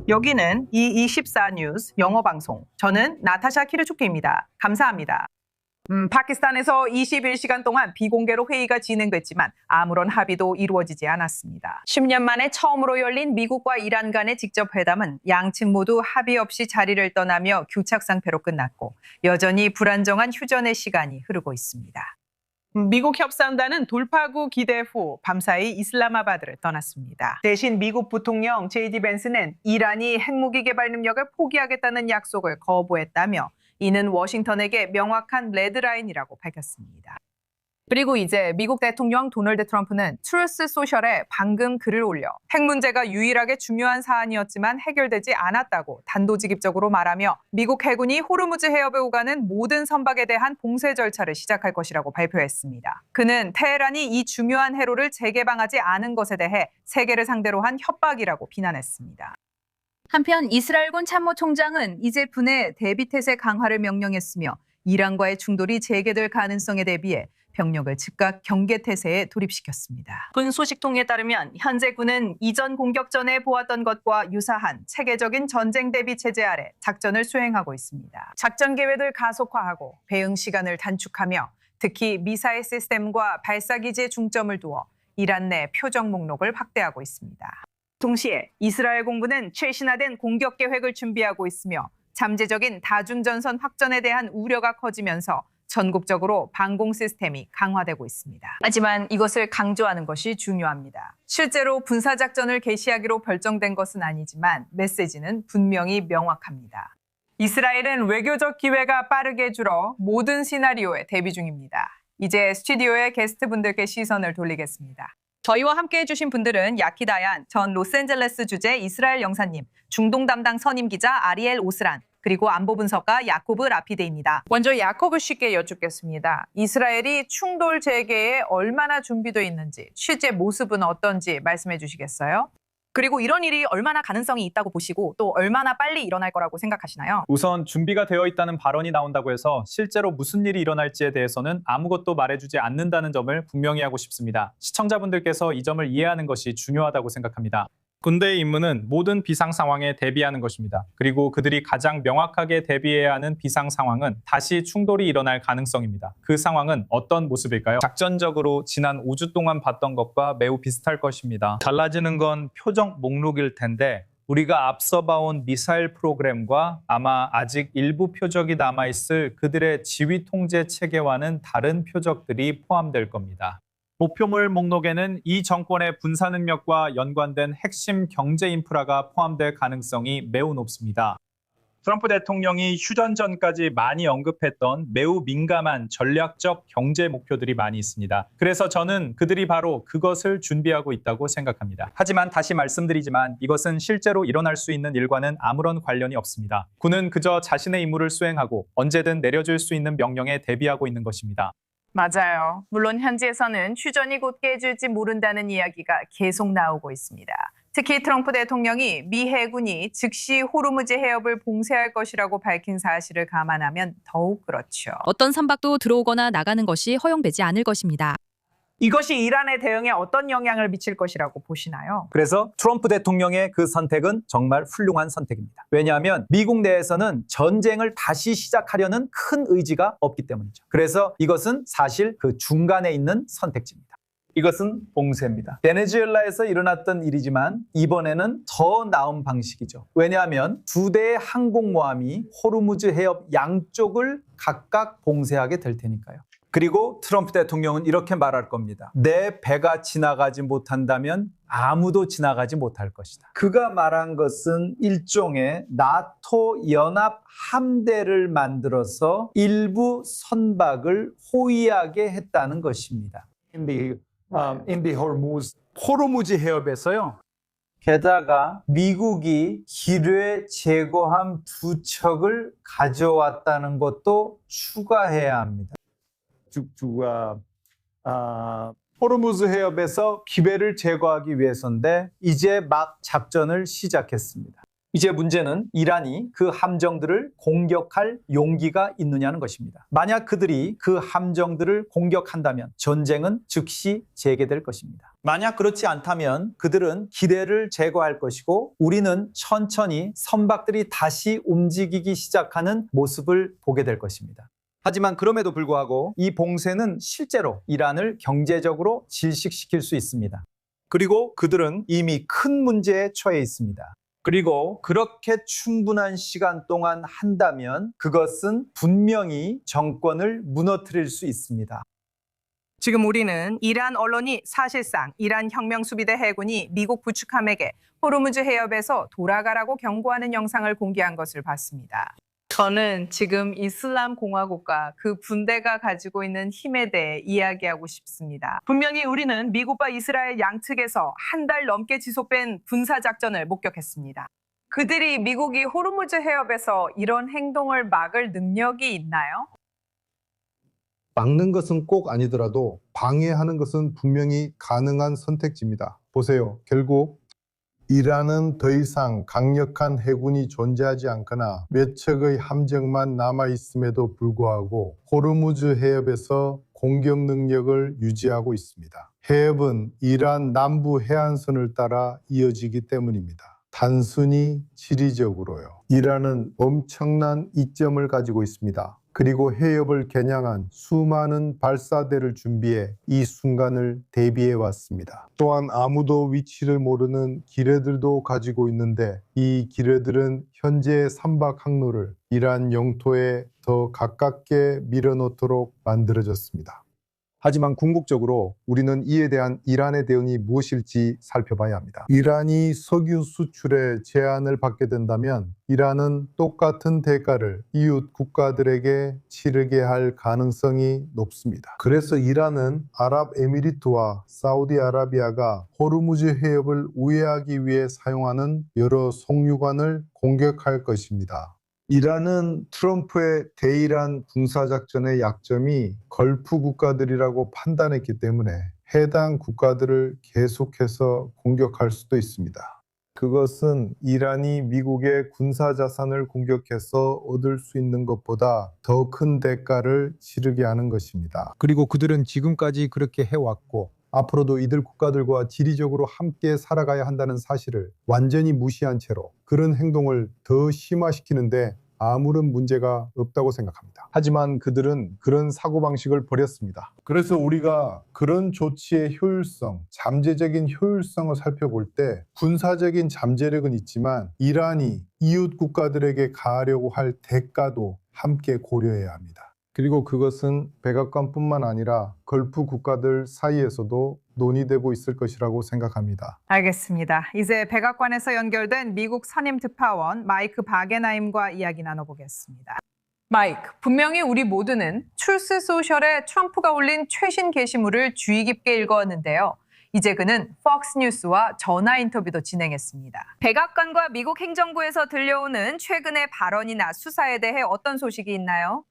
여기는 E24 뉴스 영어 방송. 저는 나타샤 키르초케입니다. 감사합니다. 파키스탄에서 21시간 동안 비공개로 회의가 진행됐지만 아무런 합의도 이루어지지 않았습니다. 10년 만에 처음으로 열린 미국과 이란 간의 직접 회담은 양측 모두 합의 없이 자리를 떠나며 교착 상태로 끝났고 여전히 불안정한 휴전의 시간이 흐르고 있습니다. 미국 협상단은 돌파구 기대 후 밤사이 이슬라마바드를 떠났습니다. 대신 미국 부통령 제이디 벤스는 이란이 핵무기 개발 능력을 포기하겠다는 약속을 거부했다며 이는 워싱턴에게 명확한 레드라인이라고 밝혔습니다. 그리고 이제 미국 대통령 도널드 트럼프는 트루스 소셜에 방금 글을 올려 핵 문제가 유일하게 중요한 사안이었지만 해결되지 않았다고 단도직입적으로 말하며 미국 해군이 호르무즈 해협에 오가는 모든 선박에 대한 봉쇄 절차를 시작할 것이라고 발표했습니다. 그는 테헤란이 이 중요한 해로를 재개방하지 않은 것에 대해 세계를 상대로 한 협박이라고 비난했습니다. 한편 이스라엘군 참모총장은 이제 분해 대비태세 강화를 명령했으며 이란과의 충돌이 재개될 가능성에 대비해 병력을 즉각 경계태세에 돌입시켰습니다. 군 소식통에 따르면 현재 군은 이전 공격 전에 보았던 것과 유사한 체계적인 전쟁 대비 체제 아래 작전을 수행하고 있습니다. 작전 계획을 가속화하고 배응 시간을 단축하며 특히 미사일 시스템과 발사기지에 중점을 두어 이란 내 표적 목록을 확대하고 있습니다. 동시에 이스라엘 공군은 최신화된 공격 계획을 준비하고 있으며 잠재적인 다중전선 확전에 대한 우려가 커지면서 전국적으로 방공 시스템이 강화되고 있습니다. 하지만 이것을 강조하는 것이 중요합니다. 실제로 군사작전을 개시하기로 결정된 것은 아니지만 메시지는 분명히 명확합니다. 이스라엘은 외교적 기회가 빠르게 줄어 모든 시나리오에 대비 중입니다. 이제 스튜디오의 게스트분들께 시선을 돌리겠습니다. 저희와 함께 해주신 분들은 야키다얀 전 로스앤젤레스 주재 이스라엘 영사님, 중동 담당 선임 기자 아리엘 오스란, 그리고 안보 분석가 야코브 라피데입니다. 먼저 야코브 씨께 여쭙겠습니다. 이스라엘이 충돌 재개에 얼마나 준비되어 있는지, 실제 모습은 어떤지 말씀해 주시겠어요? 그리고 이런 일이 얼마나 가능성이 있다고 보시고 또 얼마나 빨리 일어날 거라고 생각하시나요? 우선 준비가 되어 있다는 발언이 나온다고 해서 실제로 무슨 일이 일어날지에 대해서는 아무것도 말해주지 않는다는 점을 분명히 하고 싶습니다. 시청자분들께서 이 점을 이해하는 것이 중요하다고 생각합니다. 군대의 임무는 모든 비상 상황에 대비하는 것입니다. 그리고 그들이 가장 명확하게 대비해야 하는 비상 상황은 다시 충돌이 일어날 가능성입니다. 그 상황은 어떤 모습일까요? 작전적으로 지난 5주 동안 봤던 것과 매우 비슷할 것입니다. 달라지는 건 표적 목록일 텐데 우리가 앞서 봐온 미사일 프로그램과 아마 아직 일부 표적이 남아있을 그들의 지휘 통제 체계와는 다른 표적들이 포함될 겁니다. 목표물 목록에는 이 정권의 군사 능력과 연관된 핵심 경제 인프라가 포함될 가능성이 매우 높습니다. 트럼프 대통령이 휴전 전까지 많이 언급했던 매우 민감한 전략적 경제 목표들이 많이 있습니다. 그래서 저는 그들이 바로 그것을 준비하고 있다고 생각합니다. 하지만 다시 말씀드리지만 이것은 실제로 일어날 수 있는 일과는 아무런 관련이 없습니다. 군은 그저 자신의 임무를 수행하고 언제든 내려줄 수 있는 명령에 대비하고 있는 것입니다. 맞아요. 물론 현지에서는 휴전이 곧 깨질지 모른다는 이야기가 계속 나오고 있습니다. 특히 트럼프 대통령이 미 해군이 즉시 호르무즈 해협을 봉쇄할 것이라고 밝힌 사실을 감안하면 더욱 그렇죠. 어떤 선박도 들어오거나 나가는 것이 허용되지 않을 것입니다. 이것이 이란의 대응에 어떤 영향을 미칠 것이라고 보시나요? 그래서 트럼프 대통령의 그 선택은 정말 훌륭한 선택입니다. 왜냐하면 미국 내에서는 전쟁을 다시 시작하려는 큰 의지가 없기 때문이죠. 그래서 이것은 사실 그 중간에 있는 선택지입니다. 이것은 봉쇄입니다. 베네수엘라에서 일어났던 일이지만 이번에는 더 나은 방식이죠. 왜냐하면 두 대의 항공모함이 호르무즈 해협 양쪽을 각각 봉쇄하게 될 테니까요. 그리고 트럼프 대통령은 이렇게 말할 겁니다. 내 배가 지나가지 못한다면 아무도 지나가지 못할 것이다. 그가 말한 것은 일종의 나토 연합 함대를 만들어서 일부 선박을 호위하게 했다는 것입니다. 호르무즈 해협에서요. 게다가 미국이 기뢰 제거함 2척을 가져왔다는 것도 추가해야 합니다. 호르무즈 해협에서 기뢰를 제거하기 위해서인데 이제 막 작전을 시작했습니다. 이제 문제는 이란이 그 함정들을 공격할 용기가 있느냐는 것입니다. 만약 그들이 그 함정들을 공격한다면 전쟁은 즉시 재개될 것입니다. 만약 그렇지 않다면 그들은 기대를 제거할 것이고 우리는 천천히 선박들이 다시 움직이기 시작하는 모습을 보게 될 것입니다. 하지만 그럼에도 불구하고 이 봉쇄는 실제로 이란을 경제적으로 질식시킬 수 있습니다. 그리고 그들은 이미 큰 문제에 처해 있습니다. 그리고 그렇게 충분한 시간 동안 한다면 그것은 분명히 정권을 무너뜨릴 수 있습니다. 지금 우리는 이란 언론이 사실상 이란 혁명수비대 해군이 미국 부축함에게 호르무즈 해협에서 돌아가라고 경고하는 영상을 공개한 것을 봤습니다. 저는 지금 이슬람 공화국과 그 군대가 가지고 있는 힘에 대해 이야기하고 싶습니다. 분명히 우리는 미국과 이스라엘 양측에서 한 달 넘게 지속된 군사작전을 목격했습니다. 그들이 미국이 호르무즈 해협에서 이런 행동을 막을 능력이 있나요? 막는 것은 꼭 아니더라도 방해하는 것은 분명히 가능한 선택지입니다. 보세요. 결국 이란은 더 이상 강력한 해군이 존재하지 않거나 몇 척의 함정만 남아있음에도 불구하고 호르무즈 해협에서 공격 능력을 유지하고 있습니다. 해협은 이란 남부 해안선을 따라 이어지기 때문입니다. 단순히 지리적으로요. 이란은 엄청난 이점을 가지고 있습니다. 그리고 해협을 겨냥한 수많은 발사대를 준비해 이 순간을 대비해 왔습니다. 또한 아무도 위치를 모르는 기뢰들도 가지고 있는데 이 기뢰들은 현재 선박 항로를 이란 영토에 더 가깝게 밀어넣도록 만들어졌습니다. 하지만 궁극적으로 우리는 이에 대한 이란의 대응이 무엇일지 살펴봐야 합니다. 이란이 석유 수출에 제한을 받게 된다면 이란은 똑같은 대가를 이웃 국가들에게 치르게 할 가능성이 높습니다. 그래서 이란은 아랍에미리트와 사우디아라비아가 호르무즈 해협을 우회하기 위해 사용하는 여러 송유관을 공격할 것입니다. 이란은 트럼프의 대이란 군사작전의 약점이 걸프 국가들이라고 판단했기 때문에 해당 국가들을 계속해서 공격할 수도 있습니다. 그것은 이란이 미국의 군사자산을 공격해서 얻을 수 있는 것보다 더 큰 대가를 치르게 하는 것입니다. 그리고 그들은 지금까지 그렇게 해왔고 앞으로도 이들 국가들과 지리적으로 함께 살아가야 한다는 사실을 완전히 무시한 채로 그런 행동을 더 심화시키는데 아무런 문제가 없다고 생각합니다. 하지만 그들은 그런 사고방식을 버렸습니다. 그래서 우리가 그런 조치의 효율성, 잠재적인 효율성을 살펴볼 때 군사적인 잠재력은 있지만 이란이 이웃 국가들에게 가하려고 할 대가도 함께 고려해야 합니다. 그리고 그것은 백악관뿐만 아니라 걸프 국가들 사이에서도 논의되고 있을 것이라고 생각합니다. 알겠습니다. 이제 백악관에서 연결된 미국 선임 특파원 마이크 바게나임과 이야기 나눠보겠습니다. 마이크, 분명히 우리 모두는 트루스 소셜에 트럼프가 올린 최신 게시물을 주의 깊게 읽었는데요. 이제 그는 폭스뉴스와 전화 인터뷰도 진행했습니다. 백악관과 미국 행정부에서 들려오는 최근의 발언이나 수사에 대해 어떤 소식이 있나요?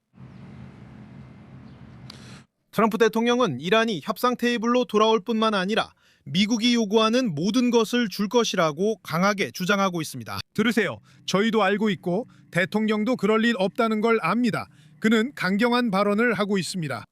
트럼프 대통령은 이란이 협상 테이블로 돌아올 뿐만 아니라 미국이 요구하는 모든 것을 줄 것이라고 강하게 주장하고 있습니다. 들으세요. 저희도 알고 있고 대통령도 그럴 일 없다는 걸 압니다. 그는 강경한 발언을 하고 있습니다.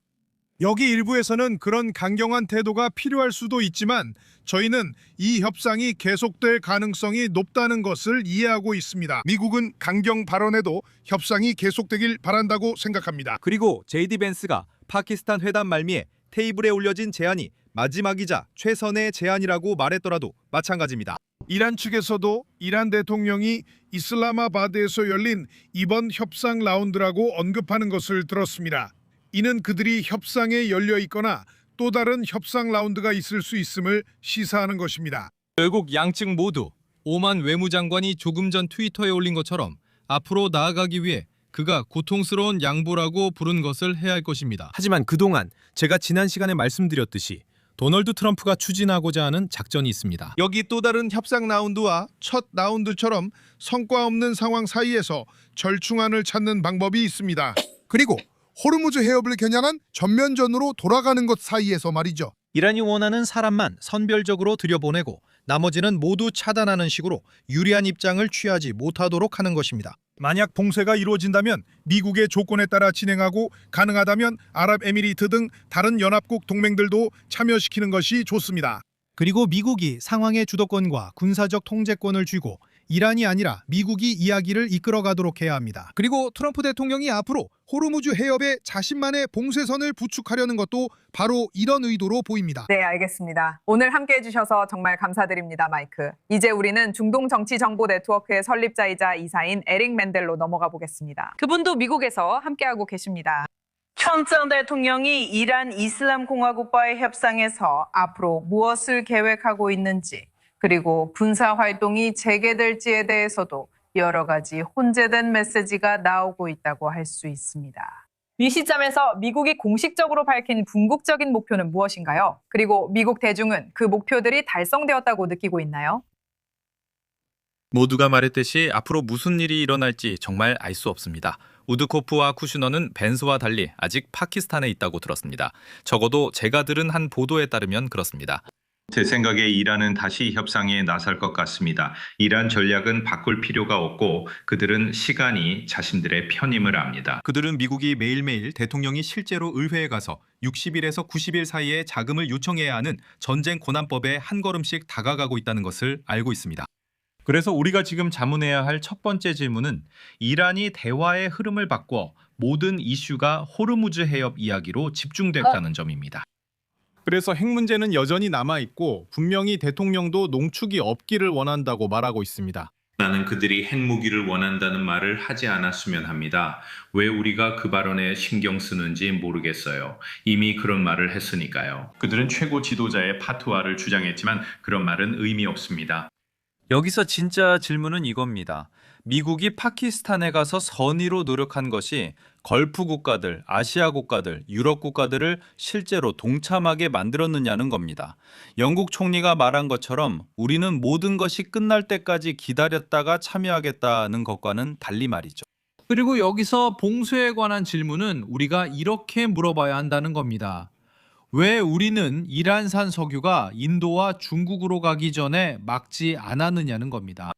여기 일부에서는 그런 강경한 태도가 필요할 수도 있지만 저희는 이 협상이 계속될 가능성이 높다는 것을 이해하고 있습니다. 미국은 강경 발언에도 협상이 계속되길 바란다고 생각합니다. 그리고 제이디 벤스가 파키스탄 회담 말미에 테이블에 올려진 제안이 마지막이자 최선의 제안이라고 말했더라도 마찬가지입니다. 이란 측에서도 이란 대통령이 이슬라마바드에서 열린 이번 협상 라운드라고 언급하는 것을 들었습니다. 이는 그들이 협상에 열려 있거나 또 다른 협상 라운드가 있을 수 있음을 시사하는 것입니다. 결국 양측 모두 오만 외무장관이 조금 전 트위터에 올린 것처럼 앞으로 나아가기 위해 그가 고통스러운 양보라고 부른 것을 해야 할 것입니다. 하지만 그동안 제가 지난 시간에 말씀드렸듯이 도널드 트럼프가 추진하고자 하는 작전이 있습니다. 여기 또 다른 협상 라운드와 첫 라운드처럼 성과 없는 상황 사이에서 절충안을 찾는 방법이 있습니다. 그리고 호르무즈 해협을 겨냥한 전면전으로 돌아가는 것 사이에서 말이죠. 이란이 원하는 사람만 선별적으로 들여보내고 나머지는 모두 차단하는 식으로 유리한 입장을 취하지 못하도록 하는 것입니다. 만약 봉쇄가 이루어진다면 미국의 조건에 따라 진행하고 가능하다면 아랍에미리트 등 다른 연합국 동맹들도 참여시키는 것이 좋습니다. 그리고 미국이 상황의 주도권과 군사적 통제권을 쥐고 이란이 아니라 미국이 이야기를 이끌어가도록 해야 합니다. 그리고 트럼프 대통령이 앞으로 호르무즈 해협에 자신만의 봉쇄선을 구축하려는 것도 바로 이런 의도로 보입니다. 네, 알겠습니다. 오늘 함께 해주셔서 정말 감사드립니다, 마이크. 이제 우리는 중동 정치 정보 네트워크의 설립자이자 이사인 에릭 맨델로 넘어가 보겠습니다. 그분도 미국에서 함께하고 계십니다. 트럼프 대통령이 이란 이슬람 공화국과의 협상에서 앞으로 무엇을 계획하고 있는지, 그리고 군사 활동이 재개될지에 대해서도 여러 가지 혼재된 메시지가 나오고 있다고 할 수 있습니다. 이 시점에서 미국이 공식적으로 밝힌 궁극적인 목표는 무엇인가요? 그리고 미국 대중은 그 목표들이 달성되었다고 느끼고 있나요? 모두가 말했듯이 앞으로 무슨 일이 일어날지 정말 알 수 없습니다. 우드코프와 쿠슈너는 벤스와 달리 아직 파키스탄에 있다고 들었습니다. 적어도 제가 들은 한 보도에 따르면 그렇습니다. 제 생각에 이란은 다시 협상에 나설 것 같습니다. 이란 전략은 바꿀 필요가 없고 그들은 시간이 자신들의 편임을 압니다. 그들은 미국이 매일매일 대통령이 실제로 의회에 가서 60일에서 90일 사이에 자금을 요청해야 하는 전쟁 고난법에 한 걸음씩 다가가고 있다는 것을 알고 있습니다. 그래서 우리가 지금 자문해야 할 첫 번째 질문은 이란이 대화의 흐름을 바꿔 모든 이슈가 호르무즈 해협 이야기로 집중됐다는 점입니다. 그래서 핵 문제는 여전히 남아있고 분명히 대통령도 농축이 없기를 원한다고 말하고 있습니다. 나는 그들이 핵무기를 원한다는 말을 하지 않았으면 합니다. 왜 우리가 그 발언에 신경 쓰는지 모르겠어요. 이미 그런 말을 했으니까요. 그들은 최고 지도자의 파트와를 주장했지만 그런 말은 의미 없습니다. 여기서 진짜 질문은 이겁니다. 미국이 파키스탄에 가서 선의로 노력한 것이 걸프 국가들, 아시아 국가들, 유럽 국가들을 실제로 동참하게 만들었느냐는 겁니다. 영국 총리가 말한 것처럼 우리는 모든 것이 끝날 때까지 기다렸다가 참여하겠다는 것과는 달리 말이죠. 그리고 여기서 봉쇄에 관한 질문은 우리가 이렇게 물어봐야 한다는 겁니다. 왜 우리는 이란산 석유가 인도와 중국으로 가기 전에 막지 않았느냐는 겁니다.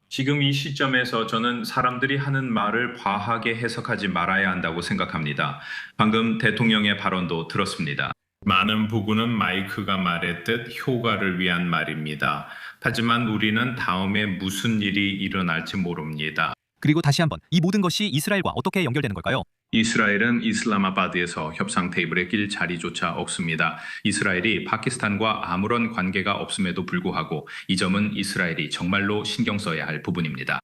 지금 이 시점에서 저는 사람들이 하는 말을 과하게 해석하지 말아야 한다고 생각합니다. 방금 대통령의 발언도 들었습니다. 많은 부분은 마이크가 말했듯 효과를 위한 말입니다. 하지만 우리는 다음에 무슨 일이 일어날지 모릅니다. 그리고 다시 한번 이 모든 것이 이스라엘과 어떻게 연결되는 걸까요? 이스라엘은 이슬라마바드에서 협상 테이블에 낄 자리조차 없습니다. 이스라엘이 파키스탄과 아무런 관계가 없음에도 불구하고 이 점은 이스라엘이 정말로 신경 써야 할 부분입니다.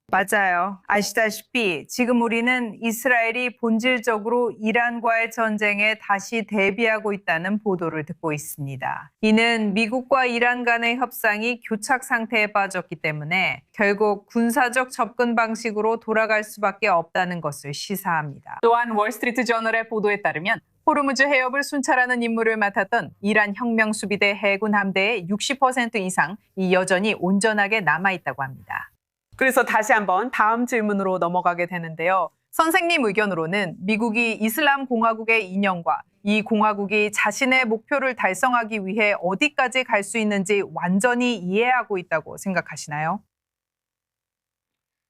맞아요. 아시다시피 지금 우리는 이스라엘이 본질적으로 이란과의 전쟁에 다시 대비하고 있다는 보도를 듣고 있습니다. 이는 미국과 이란 간의 협상이 교착 상태에 빠졌기 때문에 결국 군사적 접근 방식으로 돌아갈 수밖에 없다는 것을 시사합니다. 또한 월스트리트 저널의 보도에 따르면 호르무즈 해협을 순찰하는 임무를 맡았던 이란 혁명수비대 해군 함대의 60% 이상이 여전히 온전하게 남아있다고 합니다. 그래서 다시 한번 다음 질문으로 넘어가게 되는데요. 선생님 의견으로는 미국이 이슬람 공화국의 이념과 이 공화국이 자신의 목표를 달성하기 위해 어디까지 갈 수 있는지 완전히 이해하고 있다고 생각하시나요?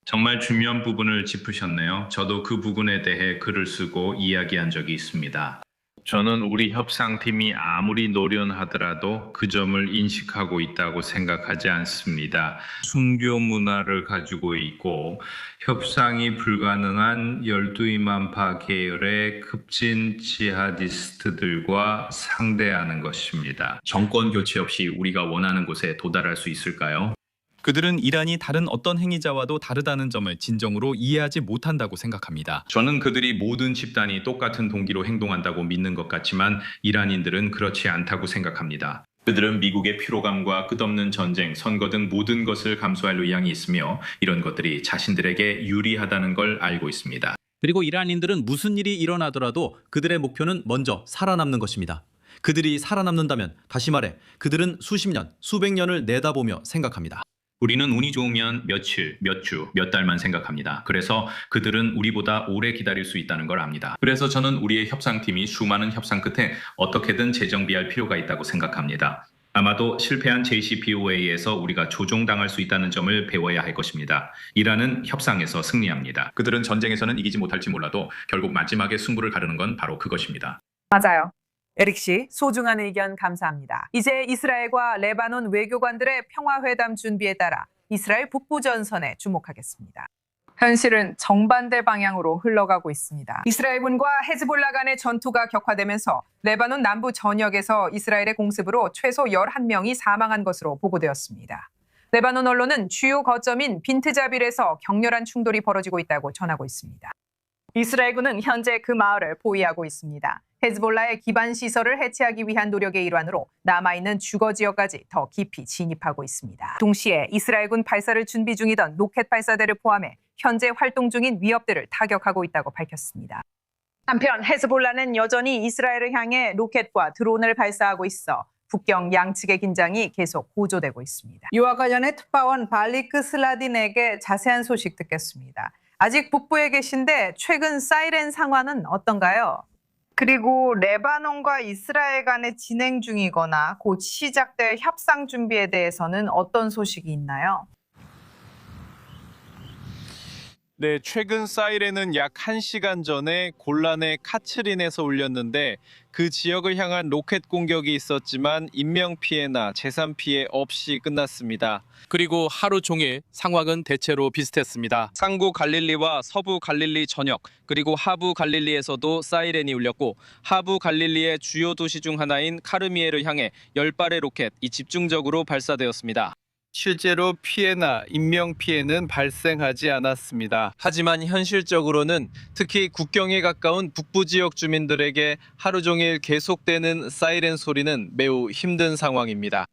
정말 중요한 부분을 짚으셨네요. 저도 그 부분에 대해 글을 쓰고 이야기한 적이 있습니다. 저는 우리 협상팀이 아무리 노련하더라도 그 점을 인식하고 있다고 생각하지 않습니다. 순교 문화를 가지고 있고 협상이 불가능한 12이만파 계열의 급진 지하디스트들과 상대하는 것입니다. 정권 교체 없이 우리가 원하는 곳에 도달할 수 있을까요? 그들은 이란이 다른 어떤 행위자와도 다르다는 점을 진정으로 이해하지 못한다고 생각합니다. 저는 그들이 모든 집단이 똑같은 동기로 행동한다고 믿는 것 같지만 이란인들은 그렇지 않다고 생각합니다. 그들은 미국의 피로감과 끝없는 전쟁, 선거 등 모든 것을 감수할 의향이 있으며 이런 것들이 자신들에게 유리하다는 걸 알고 있습니다. 그리고 이란인들은 무슨 일이 일어나더라도 그들의 목표는 먼저 살아남는 것입니다. 그들이 살아남는다면 다시 말해 그들은 수십 년, 수백 년을 내다보며 생각합니다. 우리는 운이 좋으면 며칠, 몇 주, 몇 달만 생각합니다. 그래서 그들은 우리보다 오래 기다릴 수 있다는 걸 압니다. 그래서 저는 우리의 협상팀이 수많은 협상 끝에 어떻게든 재정비할 필요가 있다고 생각합니다. 아마도 실패한 JCPOA에서 우리가 조종당할 수 있다는 점을 배워야 할 것입니다. 이란은 협상에서 승리합니다. 그들은 전쟁에서는 이기지 못할지 몰라도 결국 마지막에 승부를 가르는 건 바로 그것입니다. 맞아요. 에릭 씨, 소중한 의견 감사합니다. 이제 이스라엘과 레바논 외교관들의 평화회담 준비에 따라 이스라엘 북부 전선에 주목하겠습니다. 현실은 정반대 방향으로 흘러가고 있습니다. 이스라엘군과 헤즈볼라 간의 전투가 격화되면서 레바논 남부 전역에서 이스라엘의 공습으로 최소 11명이 사망한 것으로 보고되었습니다. 레바논 언론은 주요 거점인 빈트자빌에서 격렬한 충돌이 벌어지고 있다고 전하고 있습니다. 이스라엘군은 현재 그 마을을 포위하고 있습니다. 헤즈볼라의 기반 시설을 해체하기 위한 노력의 일환으로 남아있는 주거 지역까지 더 깊이 진입하고 있습니다. 동시에 이스라엘군 발사를 준비 중이던 로켓 발사대를 포함해 현재 활동 중인 위협들을 타격하고 있다고 밝혔습니다. 한편 헤즈볼라는 여전히 이스라엘을 향해 로켓과 드론을 발사하고 있어 북경 양측의 긴장이 계속 고조되고 있습니다. 이와 관련해 특파원 발리크 슬라딘에게 자세한 소식 듣겠습니다. 아직 북부에 계신데 최근 사이렌 상황은 어떤가요? 그리고 레바논과 이스라엘 간에 진행 중이거나 곧 시작될 협상 준비에 대해서는 어떤 소식이 있나요? 네, 최근 사이렌은 약 1시간 전에 골란의 카츠린에서 울렸는데 그 지역을 향한 로켓 공격이 있었지만 인명피해나 재산 피해 없이 끝났습니다. 그리고 하루 종일 상황은 대체로 비슷했습니다. 상부 갈릴리와 서부 갈릴리 전역, 그리고 하부 갈릴리에서도 사이렌이 울렸고 하부 갈릴리의 주요 도시 중 하나인 카르미에를 향해 10발의 로켓이 집중적으로 발사되었습니다. 실제로 피해나 인명피해는 발생하지 않았습니다. 하지만 현실적으로는 특히 국경에 가까운 북부 지역 주민들에게 하루 종일 계속되는 사이렌 소리는 매우 힘든 상황입니다.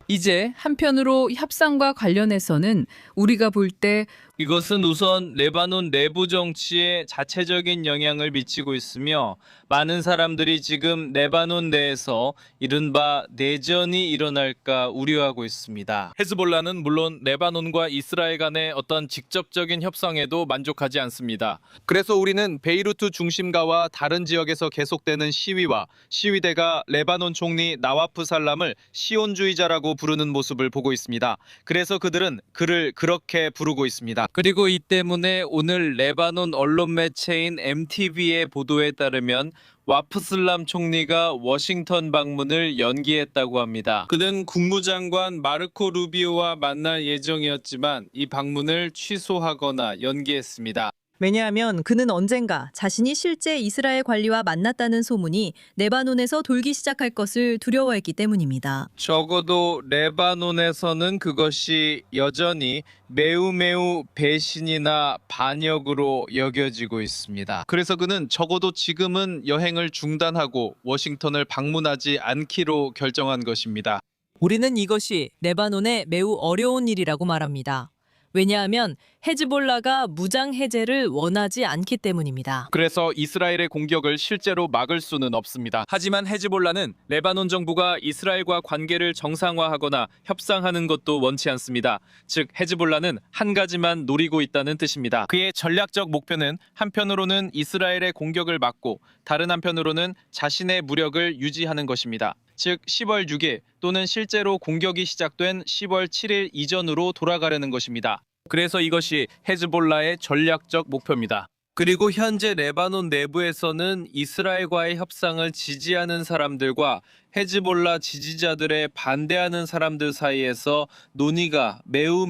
이제 한편으로 협상과 관련해서는 우리가 볼 때 이것은 우선 레바논 내부 정치에 자체적인 영향을 미치고 있으며 많은 사람들이 지금 레바논 내에서 이른바 내전이 일어날까 우려하고 있습니다. 헤즈볼라는 물론 레바논과 이스라엘 간의 어떤 직접적인 협상에도 만족하지 않습니다. 그래서 우리는 베이루트 중심가와 다른 지역에서 계속되는 시위와 시위대가 레바논 총리 나와프 살람을 시온주의자라고 부르는 모습을 보고 있습니다. 그래서 그들은 그를 그렇게 부르고 있습니다. 그리고 이 때문에 오늘 레바논 언론 매체인 MTV의 보도에 따르면 와프슬람 총리가 워싱턴 방문을 연기했다고 합니다. 그는 국무장관 마르코 루비오와 만날 예정이었지만 이 방문을 취소하거나 연기했습니다. 왜냐하면 그는 언젠가 자신이 실제 이스라엘 관리와 만났다는 소문이 레바논에서 돌기 시작할 것을 두려워했기 때문입니다. 적어도 레바논에서는 그것이 여전히 매우 배신이나 반역으로 여겨지고 있습니다. 그래서 그는 적어도 지금은 여행을 중단하고 워싱턴을 방문하지 않기로 결정한 것입니다. 우리는 이것이 레바논에 매우 어려운 일이라고 말합니다. 왜냐하면 헤즈볼라가 무장 해제를 원하지 않기 때문입니다. 그래서 이스라엘의 공격을 실제로 막을 수는 없습니다. 하지만 헤즈볼라는 레바논 정부가 이스라엘과 관계를 정상화하거나 협상하는 것도 원치 않습니다. 즉 헤즈볼라는 한 가지만 노리고 있다는 뜻입니다. 그의 전략적 목표는 한편으로는 이스라엘의 공격을 막고 다른 한편으로는 자신의 무력을 유지하는 것입니다. 즉 10월 6일 또는 실제로 공격이 시작된 10월 7일 이전으로 돌아가려는 것입니다. 그래서 이것이 헤즈볼라의 전략적 목표입니다. 그리고 현재 레바논 내부에서는 이스라엘과의 협상을 지지하는 사람들과 헤즈볼라 지지자들의 반대하는 사람들 사이에서 논의가 매우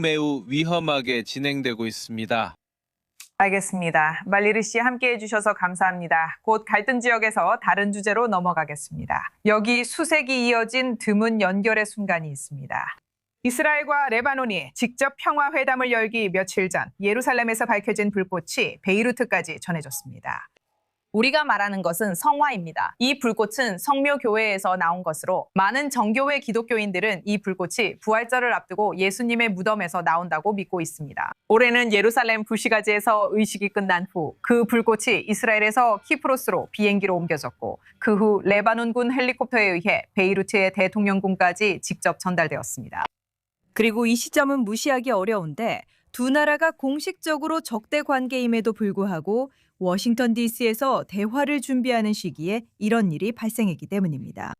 위험하게 진행되고 있습니다. 알겠습니다. 말리르 씨 함께해 주셔서 감사합니다. 곧 갈등 지역에서 다른 주제로 넘어가겠습니다. 여기 수색이 이어진 드문 연결의 순간이 있습니다. 이스라엘과 레바논이 직접 평화회담을 열기 며칠 전 예루살렘에서 밝혀진 불꽃이 베이루트까지 전해졌습니다. 우리가 말하는 것은 성화입니다. 이 불꽃은 성묘교회에서 나온 것으로 많은 정교회 기독교인들은 이 불꽃이 부활절을 앞두고 예수님의 무덤에서 나온다고 믿고 있습니다. 올해는 예루살렘 부시가지에서 의식이 끝난 후 그 불꽃이 이스라엘에서 키프로스로 비행기로 옮겨졌고 그 후 레바논군 헬리콥터에 의해 베이루트의 대통령궁까지 직접 전달되었습니다. 그리고 이 시점은 무시하기 어려운데 두 나라가 공식적으로 적대 관계임에도 불구하고 워싱턴 DC에서 대화를 준비하는 시기에 이런 일이 발생했기 때문입니다.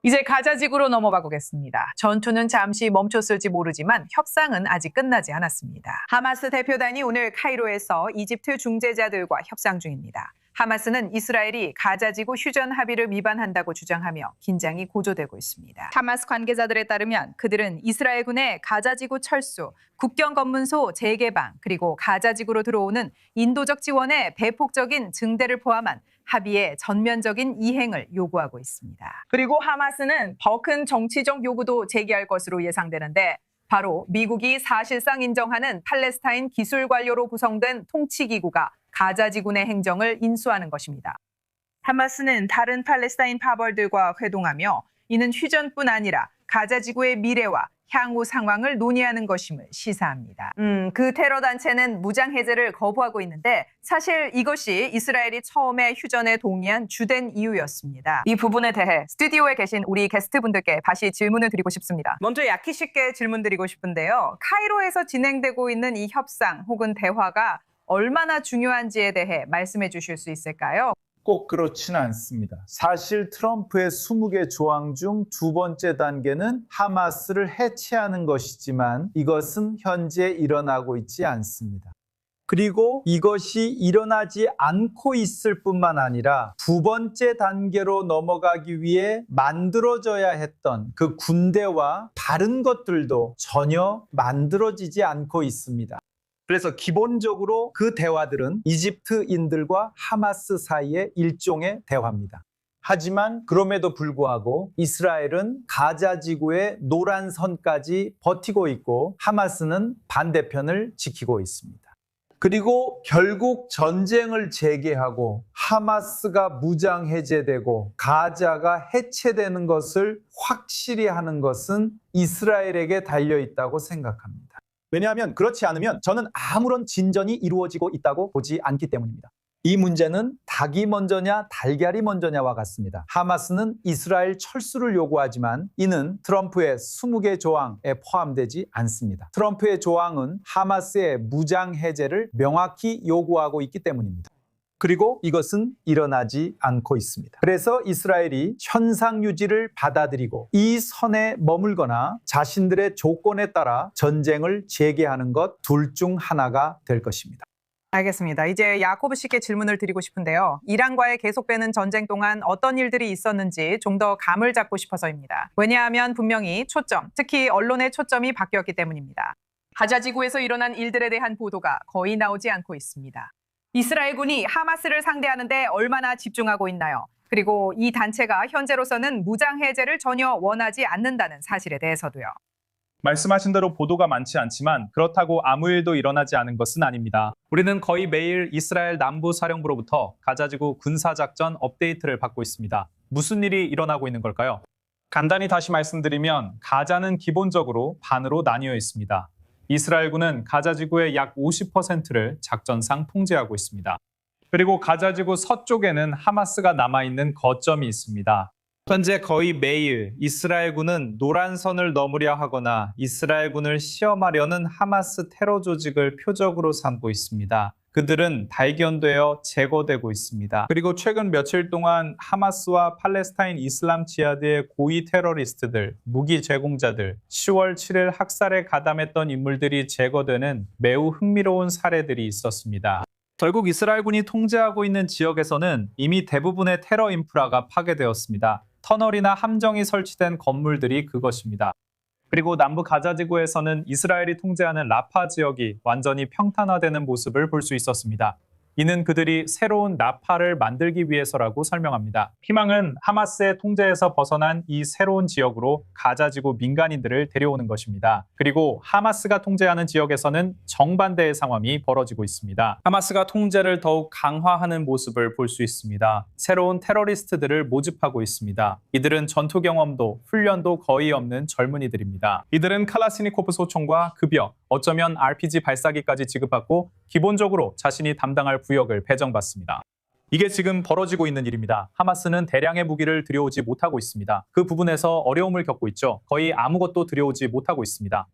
이제 가자지구로 넘어가 보겠습니다. 전투는 잠시 멈췄을지 모르지만 협상은 아직 끝나지 않았습니다. 하마스 대표단이 오늘 카이로에서 이집트 중재자들과 협상 중입니다. 하마스는 이스라엘이 가자지구 휴전 합의를 위반한다고 주장하며 긴장이 고조되고 있습니다. 하마스 관계자들에 따르면 그들은 이스라엘군의 가자지구 철수, 국경 검문소 재개방, 그리고 가자지구로 들어오는 인도적 지원의 대폭적인 증대를 포함한 합의의 전면적인 이행을 요구하고 있습니다. 그리고 하마스는 더 큰 정치적 요구도 제기할 것으로 예상되는데 바로 미국이 사실상 인정하는 팔레스타인 기술 관료로 구성된 통치기구가 가자지구 내 행정을 인수하는 것입니다. 하마스는 다른 팔레스타인 파벌들과 회동하며 이는 휴전뿐 아니라 가자지구의 미래와 향후 상황을 논의하는 것임을 시사합니다. 그 테러 단체는 무장 해제를 거부하고 있는데 사실 이것이 이스라엘이 처음에 휴전에 동의한 주된 이유였습니다. 이 부분에 대해 스튜디오에 계신 우리 게스트분들께 다시 질문을 드리고 싶습니다. 먼저 야키 씨께 질문드리고 싶은데요. 카이로에서 진행되고 있는 이 협상 혹은 대화가 얼마나 중요한지에 대해 말씀해 주실 수 있을까요? 꼭 그렇지는 않습니다. 사실 트럼프의 20개 조항 중 두 번째 단계는 하마스를 해체하는 것이지만 이것은 현재 일어나고 있지 않습니다. 그리고 이것이 일어나지 않고 있을 뿐만 아니라 두 번째 단계로 넘어가기 위해 만들어져야 했던 그 군대와 다른 것들도 전혀 만들어지지 않고 있습니다. 그래서 기본적으로 그 대화들은 이집트인들과 하마스 사이의 일종의 대화입니다. 하지만 그럼에도 불구하고 이스라엘은 가자 지구의 노란 선까지 버티고 있고 하마스는 반대편을 지키고 있습니다. 그리고 결국 전쟁을 재개하고 하마스가 무장 해제되고 가자가 해체되는 것을 확실히 하는 것은 이스라엘에게 달려 있다고 생각합니다. 왜냐하면 그렇지 않으면 저는 아무런 진전이 이루어지고 있다고 보지 않기 때문입니다. 이 문제는 닭이 먼저냐 달걀이 먼저냐와 같습니다. 하마스는 이스라엘 철수를 요구하지만 이는 트럼프의 20개 조항에 포함되지 않습니다. 트럼프의 조항은 하마스의 무장 해제를 명확히 요구하고 있기 때문입니다. 그리고 이것은 일어나지 않고 있습니다. 그래서 이스라엘이 현상 유지를 받아들이고 이 선에 머물거나 자신들의 조건에 따라 전쟁을 재개하는 것 둘 중 하나가 될 것입니다. 알겠습니다. 이제 야코브 씨께 질문을 드리고 싶은데요. 이란과의 계속되는 전쟁 동안 어떤 일들이 있었는지 좀 더 감을 잡고 싶어서입니다. 왜냐하면 분명히 초점, 특히 언론의 초점이 바뀌었기 때문입니다. 가자지구에서 일어난 일들에 대한 보도가 거의 나오지 않고 있습니다. 이스라엘군이 하마스를 상대하는데 얼마나 집중하고 있나요? 그리고 이 단체가 현재로서는 무장 해제를 전혀 원하지 않는다는 사실에 대해서도요. 말씀하신 대로 보도가 많지 않지만 그렇다고 아무 일도 일어나지 않은 것은 아닙니다. 우리는 거의 매일 이스라엘 남부 사령부로부터 가자지구 군사작전 업데이트를 받고 있습니다. 무슨 일이 일어나고 있는 걸까요? 간단히 다시 말씀드리면 가자는 기본적으로 반으로 나뉘어 있습니다. 이스라엘군은 가자지구의 약 50%를 작전상 통제하고 있습니다. 그리고 가자지구 서쪽에는 하마스가 남아있는 거점이 있습니다. 현재 거의 매일 이스라엘군은 노란 선을 넘으려 하거나 이스라엘군을 시험하려는 하마스 테러 조직을 표적으로 삼고 있습니다. 그들은 발견되어 제거되고 있습니다. 그리고 최근 며칠 동안 하마스와 팔레스타인 이슬람 지하드의 고위 테러리스트들, 무기 제공자들, 10월 7일 학살에 가담했던 인물들이 제거되는 매우 흥미로운 사례들이 있었습니다. 결국 이스라엘군이 통제하고 있는 지역에서는 이미 대부분의 테러 인프라가 파괴되었습니다. 터널이나 함정이 설치된 건물들이 그것입니다. 그리고 남부 가자지구에서는 이스라엘이 통제하는 라파 지역이 완전히 평탄화되는 모습을 볼 수 있었습니다. 이는 그들이 새로운 나파를 만들기 위해서라고 설명합니다. 희망은 하마스의 통제에서 벗어난 이 새로운 지역으로 가자지구 민간인들을 데려오는 것입니다. 그리고 하마스가 통제하는 지역에서는 정반대의 상황이 벌어지고 있습니다. 하마스가 통제를 더욱 강화하는 모습을 볼 수 있습니다. 새로운 테러리스트들을 모집하고 있습니다. 이들은 전투 경험도 훈련도 거의 없는 젊은이들입니다. 이들은 칼라시니코프 소총과 급여, 어쩌면 RPG 발사기까지 지급받고 기본적으로 자신이 담당할 구역을 배정받습니다. 이게 지금 벌어지고 있는 일입니다. 하마스는 대량의 무기를 들여오지 못하고 있습니다. 그 부분에서 어려움을 겪고 있죠. 거의 아무것도 들여오지 못하고 있습니다.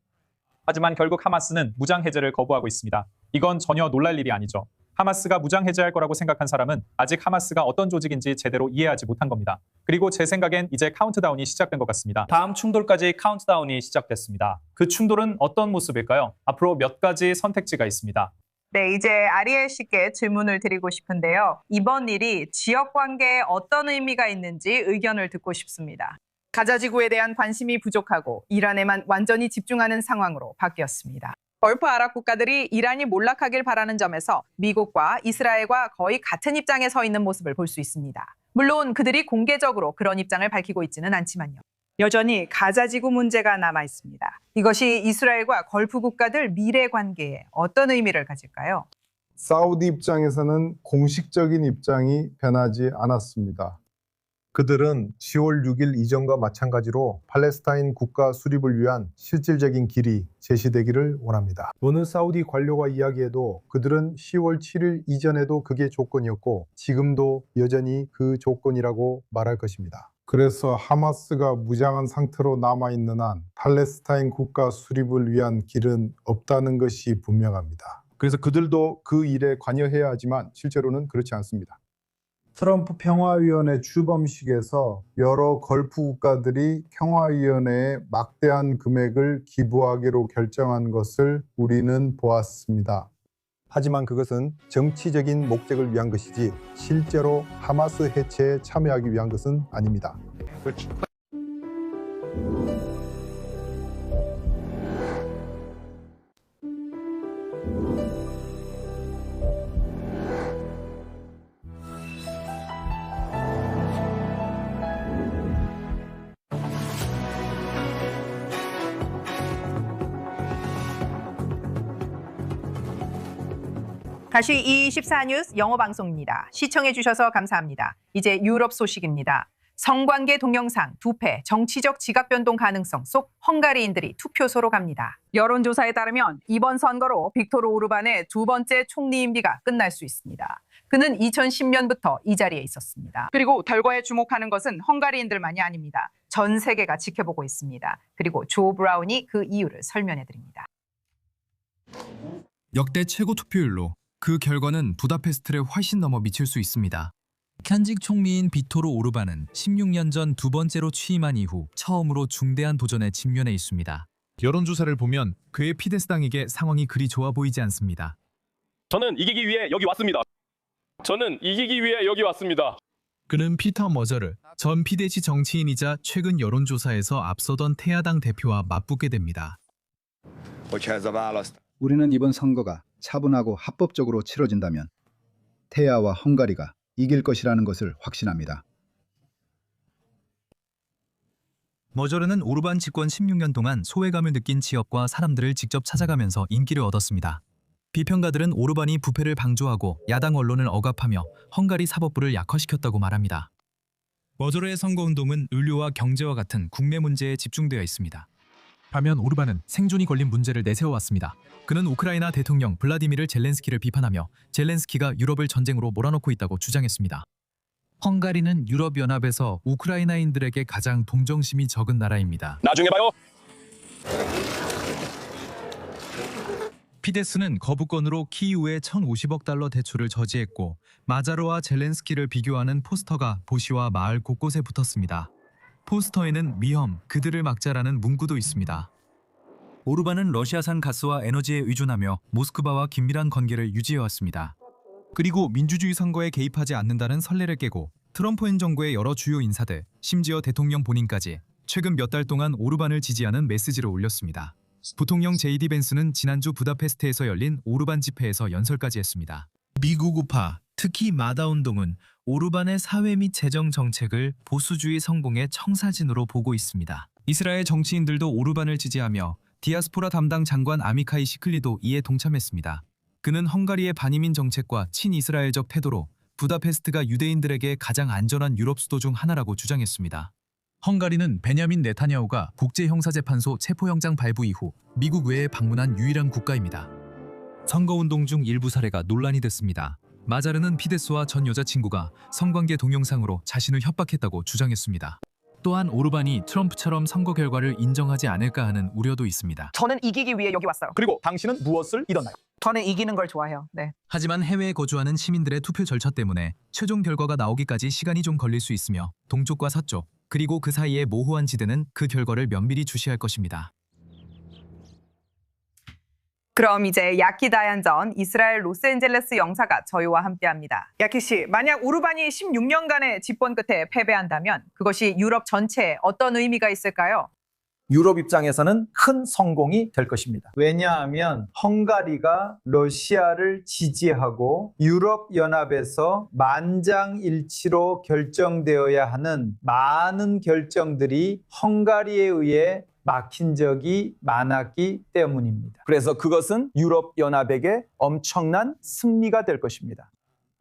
하지만 결국 하마스는 무장 해제를 거부하고 있습니다. 이건 전혀 놀랄 일이 아니죠. 하마스가 무장 해제할 거라고 생각한 사람은 아직 하마스가 어떤 조직인지 제대로 이해하지 못한 겁니다. 그리고 제 생각엔 이제 카운트다운이 시작된 것 같습니다. 다음 충돌까지 카운트다운이 시작됐습니다. 그 충돌은 어떤 모습일까요? 앞으로 몇 가지 선택지가 있습니다. 네, 이제 아리엘 씨께 질문을 드리고 싶은데요. 이번 일이 지역 관계에 어떤 의미가 있는지 의견을 듣고 싶습니다. 가자 지구에 대한 관심이 부족하고 이란에만 완전히 집중하는 상황으로 바뀌었습니다. 걸프 아랍 국가들이 이란이 몰락하길 바라는 점에서 미국과 이스라엘과 거의 같은 입장에 서 있는 모습을 볼 수 있습니다. 물론 그들이 공개적으로 그런 입장을 밝히고 있지는 않지만요. 여전히 가자 지구 문제가 남아 있습니다. 이것이 이스라엘과 걸프 국가들 미래 관계에 어떤 의미를 가질까요? 사우디 입장에서는 공식적인 입장이 변하지 않았습니다. 그들은 10월 6일 이전과 마찬가지로 팔레스타인 국가 수립을 위한 실질적인 길이 제시되기를 원합니다. 어느 사우디 관료가 이야기해도 그들은 10월 7일 이전에도 그게 조건이었고 지금도 여전히 그 조건이라고 말할 것입니다. 그래서 하마스가 무장한 상태로 남아있는 한 팔레스타인 국가 수립을 위한 길은 없다는 것이 분명합니다. 그래서 그들도 그 일에 관여해야 하지만 실제로는 그렇지 않습니다. 트럼프 평화위원회 주범식에서 여러 걸프 국가들이 평화위원회에 막대한 금액을 기부하기로 결정한 것을 우리는 보았습니다. 하지만 그것은 정치적인 목적을 위한 것이지 실제로 하마스 해체에 참여하기 위한 것은 아닙니다. 다시 E24뉴스 영어 방송입니다. 시청해주셔서 감사합니다. 이제 유럽 소식입니다. 성관계 동영상, 부패, 정치적 지각 변동 가능성 속 헝가리인들이 투표소로 갑니다. 여론조사에 따르면 이번 선거로 빅토르 오르반의 두 번째 총리 임기가 끝날 수 있습니다. 그는 2010년부터 이 자리에 있었습니다. 그리고 결과에 주목하는 것은 헝가리인들만이 아닙니다. 전 세계가 지켜보고 있습니다. 그리고 조 브라운이 그 이유를 설명해드립니다. 역대 최고 투표율로 그 결과는 부다페스트를 훨씬 넘어 미칠 수 있습니다. 현직 총리인 빅토르 오르반은 16년 전 두 번째로 취임한 이후 처음으로 중대한 도전에 직면해 있습니다. 여론조사를 보면 그의 피데스당에게 상황이 그리 좋아 보이지 않습니다. 저는 이기기 위해 여기 왔습니다. 그는 피터 머저르 전 피데시 정치인이자 최근 여론조사에서 앞서던 태야당 대표와 맞붙게 됩니다. 우리는 이번 선거가 차분하고 합법적으로 치러진다면 태야와 헝가리가 이길 것이라는 것을 확신합니다. 머저르는 오르반 집권 16년 동안 소외감을 느낀 지역과 사람들을 직접 찾아가면서 인기를 얻었습니다. 비평가들은 오르반이 부패를 방조하고 야당 언론을 억압하며 헝가리 사법부를 약화시켰다고 말합니다. 머저르의 선거운동은 의료와 경제와 같은 국내 문제에 집중되어 있습니다. 반면 오르반은 생존이 걸린 문제를 내세워왔습니다. 그는 우크라이나 대통령 블라디미르 젤렌스키를 비판하며 젤렌스키가 유럽을 전쟁으로 몰아넣고 있다고 주장했습니다. 헝가리는 유럽연합에서 우크라이나인들에게 가장 동정심이 적은 나라입니다. 나중에 봐요. 피데스는 거부권으로 키이우에 1,050억 달러 대출을 저지했고 마자로와 젤렌스키를 비교하는 포스터가 도시와 마을 곳곳에 붙었습니다. 포스터에는 위험, 그들을 막자라는 문구도 있습니다. 오르반은 러시아산 가스와 에너지에 의존하며 모스크바와 긴밀한 관계를 유지해왔습니다. 그리고 민주주의 선거에 개입하지 않는다는 선례를 깨고 트럼프 행정부의 여러 주요 인사들, 심지어 대통령 본인까지 최근 몇 달 동안 오르반을 지지하는 메시지를 올렸습니다. 부통령 제이디 벤스는 지난주 부다페스트에서 열린 오르반 집회에서 연설까지 했습니다. 미국 우파, 특히 마다 운동은 오르반의 사회 및 재정 정책을 보수주의 성공의 청사진으로 보고 있습니다. 이스라엘 정치인들도 오르반을 지지하며 디아스포라 담당 장관 아미카이 시클리도 이에 동참했습니다. 그는 헝가리의 반이민 정책과 친이스라엘적 태도로 부다페스트가 유대인들에게 가장 안전한 유럽 수도 중 하나라고 주장했습니다. 헝가리는 베냐민 네타냐후가 국제형사재판소 체포영장 발부 이후 미국 외에 방문한 유일한 국가입니다. 선거운동 중 일부 사례가 논란이 됐습니다. 마자르는 피데스와 전 여자친구가 성관계 동영상으로 자신을 협박했다고 주장했습니다. 또한 오르반이 트럼프처럼 선거 결과를 인정하지 않을까 하는 우려도 있습니다. 저는 이기기 위해 여기 왔어요. 그리고 당신은 무엇을 잃었나요? 저는 이기는 걸 좋아해요. 네. 하지만 해외에 거주하는 시민들의 투표 절차 때문에 최종 결과가 나오기까지 시간이 좀 걸릴 수 있으며 동쪽과 서쪽, 그리고 그 사이의 모호한 지대는 그 결과를 면밀히 주시할 것입니다. 그럼 이제 야키 다연전 이스라엘 로스앤젤레스 영사가 저희와 함께합니다. 야키 씨, 만약 오르반이 16년간의 집권 끝에 패배한다면 그것이 유럽 전체에 어떤 의미가 있을까요? 유럽 입장에서는 큰 성공이 될 것입니다. 왜냐하면 헝가리가 러시아를 지지하고 유럽연합에서 만장일치로 결정되어야 하는 많은 결정들이 헝가리에 의해 막힌 적이 많았기 때문입니다. 그래서 그것은 유럽연합에게 엄청난 승리가 될 것입니다.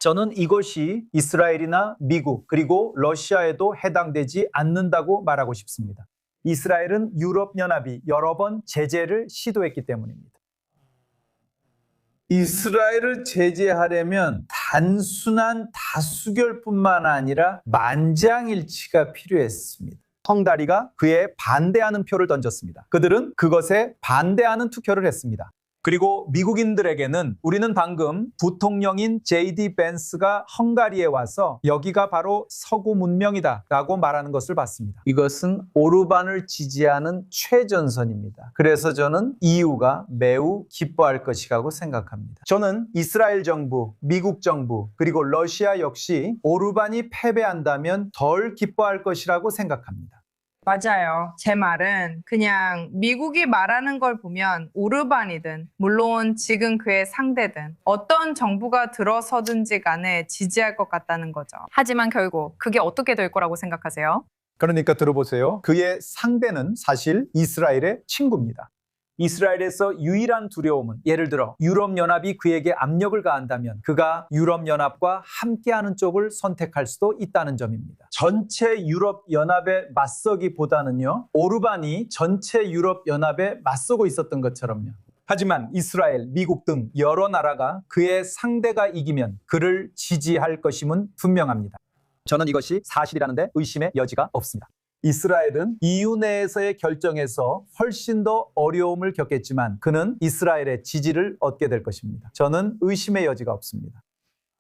저는 이것이 이스라엘이나 미국 그리고 러시아에도 해당되지 않는다고 말하고 싶습니다. 이스라엘은 유럽연합이 여러 번 제재를 시도했기 때문입니다. 이스라엘을 제재하려면 단순한 다수결뿐만 아니라 만장일치가 필요했습니다. 헝가리가 그에 반대하는 표를 던졌습니다. 그들은 그것에 반대하는 투표를 했습니다. 그리고 미국인들에게는 우리는 방금 부통령인 J.D. 벤스가 헝가리에 와서 여기가 바로 서구 문명이다 라고 말하는 것을 봤습니다. 이것은 오르반을 지지하는 최전선입니다. 그래서 저는 EU가 매우 기뻐할 것이라고 생각합니다. 저는 이스라엘 정부, 미국 정부, 그리고 러시아 역시 오르반이 패배한다면 덜 기뻐할 것이라고 생각합니다. 맞아요. 제 말은 그냥 미국이 말하는 걸 보면 오르반이든 물론 지금 그의 상대든 어떤 정부가 들어서든지 간에 지지할 것 같다는 거죠. 하지만 결국 그게 어떻게 될 거라고 생각하세요? 그러니까 들어보세요. 그의 상대는 사실 이스라엘의 친구입니다. 이스라엘에서 유일한 두려움은 예를 들어 유럽연합이 그에게 압력을 가한다면 그가 유럽연합과 함께하는 쪽을 선택할 수도 있다는 점입니다. 전체 유럽연합에 맞서기보다는요, 오르반이 전체 유럽연합에 맞서고 있었던 것처럼요. 하지만 이스라엘, 미국 등 여러 나라가 그의 상대가 이기면 그를 지지할 것임은 분명합니다. 저는 이것이 사실이라는 데 의심의 여지가 없습니다. 이스라엘은 EU 내에서의 결정에서 훨씬 더 어려움을 겪겠지만 그는 이스라엘의 지지를 얻게 될 것입니다. 저는 의심의 여지가 없습니다.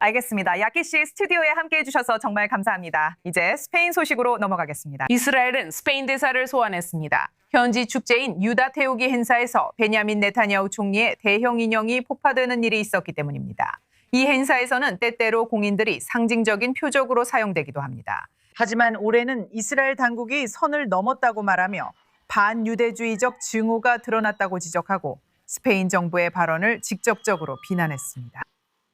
알겠습니다. 야키 씨 스튜디오에 함께해 주셔서 정말 감사합니다. 이제 스페인 소식으로 넘어가겠습니다. 이스라엘은 스페인 대사를 소환했습니다. 현지 축제인 유다 태우기 행사에서 베냐민 네타냐후 총리의 대형 인형이 폭파되는 일이 있었기 때문입니다. 이 행사에서는 때때로 공인들이 상징적인 표적으로 사용되기도 합니다. 하지만 올해는 이스라엘 당국이 선을 넘었다고 말하며 반유대주의적 증오가 드러났다고 지적하고 스페인 정부의 발언을 직접적으로 비난했습니다.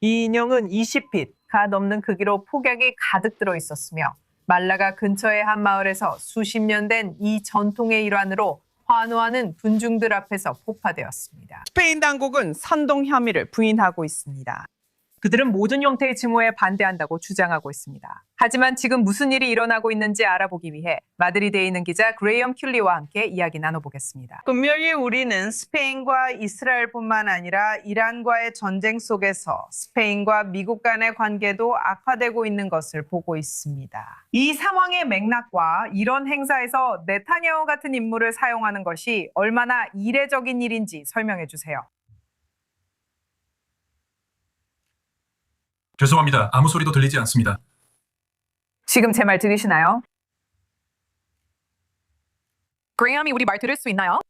이 인형은 20핏가 넘는 크기로 폭약이 가득 들어 있었으며 말라가 근처의 한 마을에서 수십 년 된 이 전통의 일환으로 환호하는 군중들 앞에서 폭파되었습니다. 스페인 당국은 선동 혐의를 부인하고 있습니다. 그들은 모든 형태의 증오에 반대한다고 주장하고 있습니다. 하지만 지금 무슨 일이 일어나고 있는지 알아보기 위해 마드리드에 있는 기자 그레이엄 큘리와 함께 이야기 나눠보겠습니다. 분명히 우리는 스페인과 이스라엘뿐만 아니라 이란과의 전쟁 속에서 스페인과 미국 간의 관계도 악화되고 있는 것을 보고 있습니다. 이 상황의 맥락과 이런 행사에서 네타냐후 같은 인물을 사용하는 것이 얼마나 이례적인 일인지 설명해 주세요. 죄송합니다. 아무 소리도 들리지 않습니다. 지금 제 말 들으시나요? 그레이엄이 우리 말 들을 수 있나요?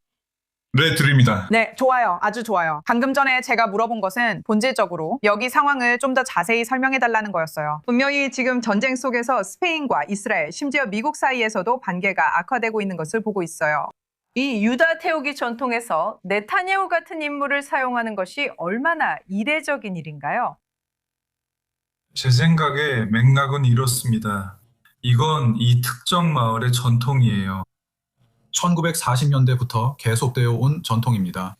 네, 들립니다. 네, 좋아요. 아주 좋아요. 방금 전에 제가 물어본 것은 본질적으로 여기 상황을 좀 더 자세히 설명해달라는 거였어요. 분명히 지금 전쟁 속에서 스페인과 이스라엘, 심지어 미국 사이에서도 관계가 악화되고 있는 것을 보고 있어요. 이 유다 태우기 전통에서 네타냐후 같은 인물을 사용하는 것이 얼마나 이례적인 일인가요? 제 생각에 맥락은 이렇습니다. 이건 이 특정 마을의 전통이에요. 1940년대부터 계속되어 온 전통입니다.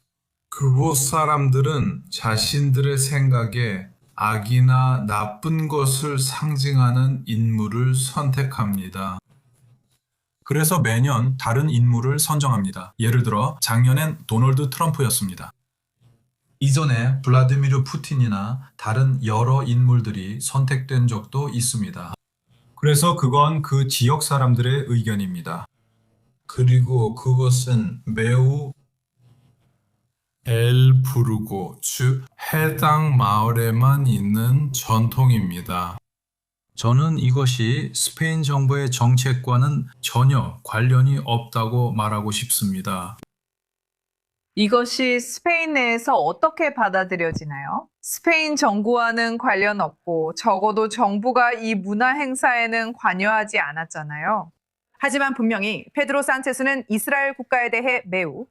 그곳 사람들은 자신들의 생각에 악이나 나쁜 것을 상징하는 인물을 선택합니다. 그래서 매년 다른 인물을 선정합니다. 예를 들어 작년엔 도널드 트럼프였습니다. 이전에 블라디미르 푸틴이나 다른 여러 인물들이 선택된 적도 있습니다. 그래서 그건 그 지역 사람들의 의견입니다. 그리고 그것은 매우 엘부르고, 즉 해당 마을에만 있는 전통입니다. 저는 이것이 스페인 정부의 정책과는 전혀 관련이 없다고 말하고 싶습니다. 이것이 스페인 내에서 어떻게 받아들여지나요? 스페인 정부와는 관련 없고 적어도 정부가 이 문화 행사에는 관여하지 않았잖아요. 하지만 분명히 페드로 산체스는 이스라엘 국가에 대해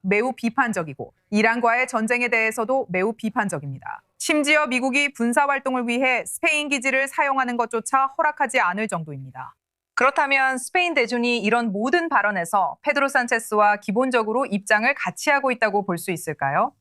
매우 비판적이고 이란과의 전쟁에 대해서도 매우 비판적입니다. 심지어 미국이 군사 활동을 위해 스페인 기지를 사용하는 것조차 허락하지 않을 정도입니다. 그렇다면 스페인 대중이 이런 모든 발언에서 페드로 산체스와 기본적으로 입장을 같이 하고 있다고 볼 수 있을까요?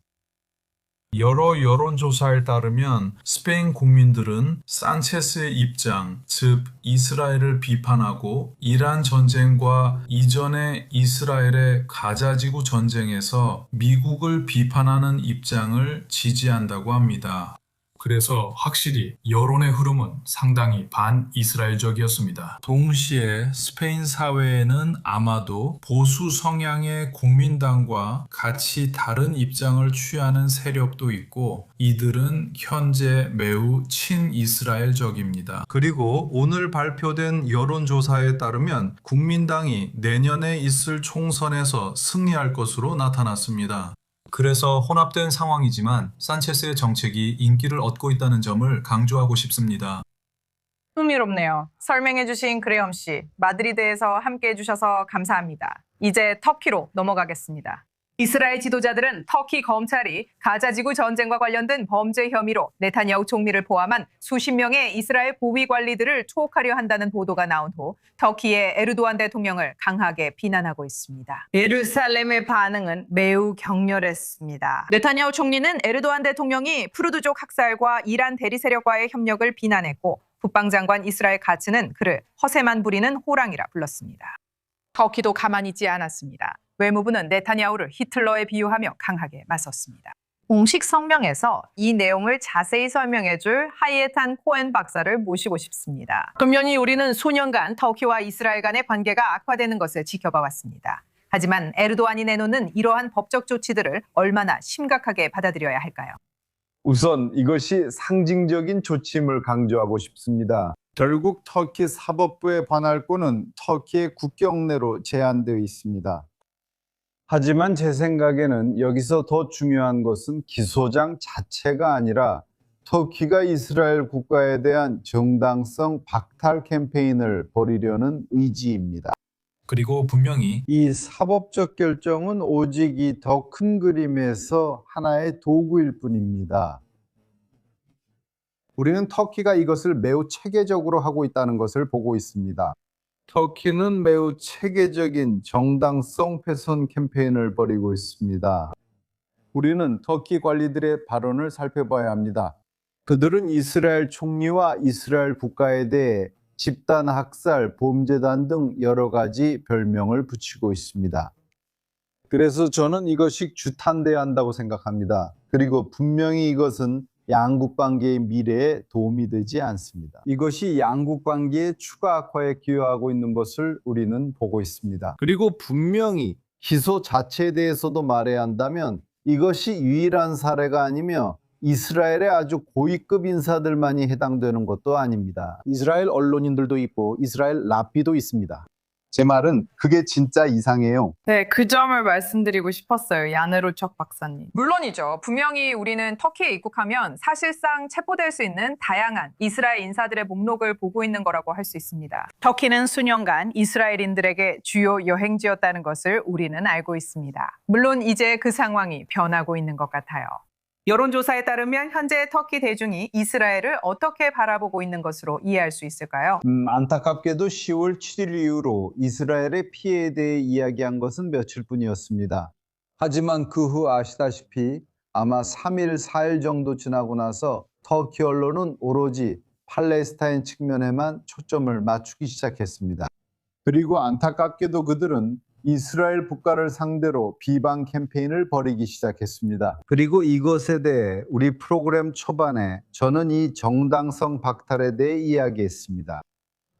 여러 여론조사에 따르면 스페인 국민들은 산체스의 입장, 즉 이스라엘을 비판하고 이란 전쟁과 이전의 이스라엘의 가자지구 전쟁에서 미국을 비판하는 입장을 지지한다고 합니다. 그래서 확실히 여론의 흐름은 상당히 반이스라엘적이었습니다. 동시에 스페인 사회에는 아마도 보수 성향의 국민당과 같이 다른 입장을 취하는 세력도 있고 이들은 현재 매우 친이스라엘적입니다. 그리고 오늘 발표된 여론조사에 따르면 국민당이 내년에 있을 총선에서 승리할 것으로 나타났습니다. 그래서 혼합된 상황이지만 산체스의 정책이 인기를 얻고 있다는 점을 강조하고 싶습니다. 흥미롭네요. 설명해주신 그레엄 씨, 마드리드에서 함께해 주셔서 감사합니다. 이제 터키로 넘어가겠습니다. 이스라엘 지도자들은 터키 검찰이 가자지구 전쟁과 관련된 범죄 혐의로 네타냐후 총리를 포함한 수십 명의 이스라엘 고위 관리들을 초옥하려 한다는 보도가 나온 후 터키의 에르도안 대통령을 강하게 비난하고 있습니다. 예루살렘의 반응은 매우 격렬했습니다. 네타냐후 총리는 에르도안 대통령이 푸르드족 학살과 이란 대리 세력과의 협력을 비난했고 국방장관 이스라엘 가츠는 그를 허세만 부리는 호랑이라 불렀습니다. 터키도 가만히 있지 않았습니다. 외무부는 네타냐후를 히틀러에 비유하며 강하게 맞섰습니다. 공식 성명에서 이 내용을 자세히 설명해줄 하이에탄 코엔 박사를 모시고 싶습니다. 금년이 우리는 수년간 터키와 이스라엘 간의 관계가 악화되는 것을 지켜봐 왔습니다. 하지만 에르도안이 내놓는 이러한 법적 조치들을 얼마나 심각하게 받아들여야 할까요? 우선 이것이 상징적인 조치임을 강조하고 싶습니다. 결국 터키 사법부의 관할권은 터키의 국경 내로 제한되어 있습니다. 하지만 제 생각에는 여기서 더 중요한 것은 기소장 자체가 아니라 터키가 이스라엘 국가에 대한 정당성 박탈 캠페인을 벌이려는 의지입니다. 그리고 분명히 이 사법적 결정은 오직 이 더 큰 그림에서 하나의 도구일 뿐입니다. 우리는 터키가 이것을 매우 체계적으로 하고 있다는 것을 보고 있습니다. 터키는 매우 체계적인 정당성 훼손 캠페인을 벌이고 있습니다. 우리는 터키 관리들의 발언을 살펴봐야 합니다. 그들은 이스라엘 총리와 이스라엘 국가에 대해 집단 학살, 범죄단 등 여러 가지 별명을 붙이고 있습니다. 그래서 저는 이것이 주탄돼야 한다고 생각합니다. 그리고 분명히 이것은 양국 관계의 미래에 도움이 되지 않습니다. 이것이 양국 관계의 추가 악화에 기여하고 있는 것을 우리는 보고 있습니다. 그리고 분명히 기소 자체에 대해서도 말해야 한다면 이것이 유일한 사례가 아니며 이스라엘의 아주 고위급 인사들만이 해당되는 것도 아닙니다. 이스라엘 언론인들도 있고 이스라엘 랍비도 있습니다. 제 말은 그게 진짜 이상해요. 네, 그 점을 말씀드리고 싶었어요. 야네로척 박사님. 물론이죠. 분명히 우리는 터키에 입국하면 사실상 체포될 수 있는 다양한 이스라엘 인사들의 목록을 보고 있는 거라고 할 수 있습니다. 터키는 수년간 이스라엘인들에게 주요 여행지였다는 것을 우리는 알고 있습니다. 물론 이제 그 상황이 변하고 있는 것 같아요. 여론조사에 따르면 현재 터키 대중이 이스라엘을 어떻게 바라보고 있는 것으로 이해할 수 있을까요? 안타깝게도 10월 7일 이후로 이스라엘의 피해에 대해 이야기한 것은 며칠뿐이었습니다. 하지만 그 후 아시다시피 아마 3일, 4일 정도 지나고 나서 터키 언론은 오로지 팔레스타인 측면에만 초점을 맞추기 시작했습니다. 그리고 안타깝게도 그들은 이스라엘 국가를 상대로 비방 캠페인을 벌이기 시작했습니다. 그리고 이것에 대해 우리 프로그램 초반에 저는 이 정당성 박탈에 대해 이야기했습니다.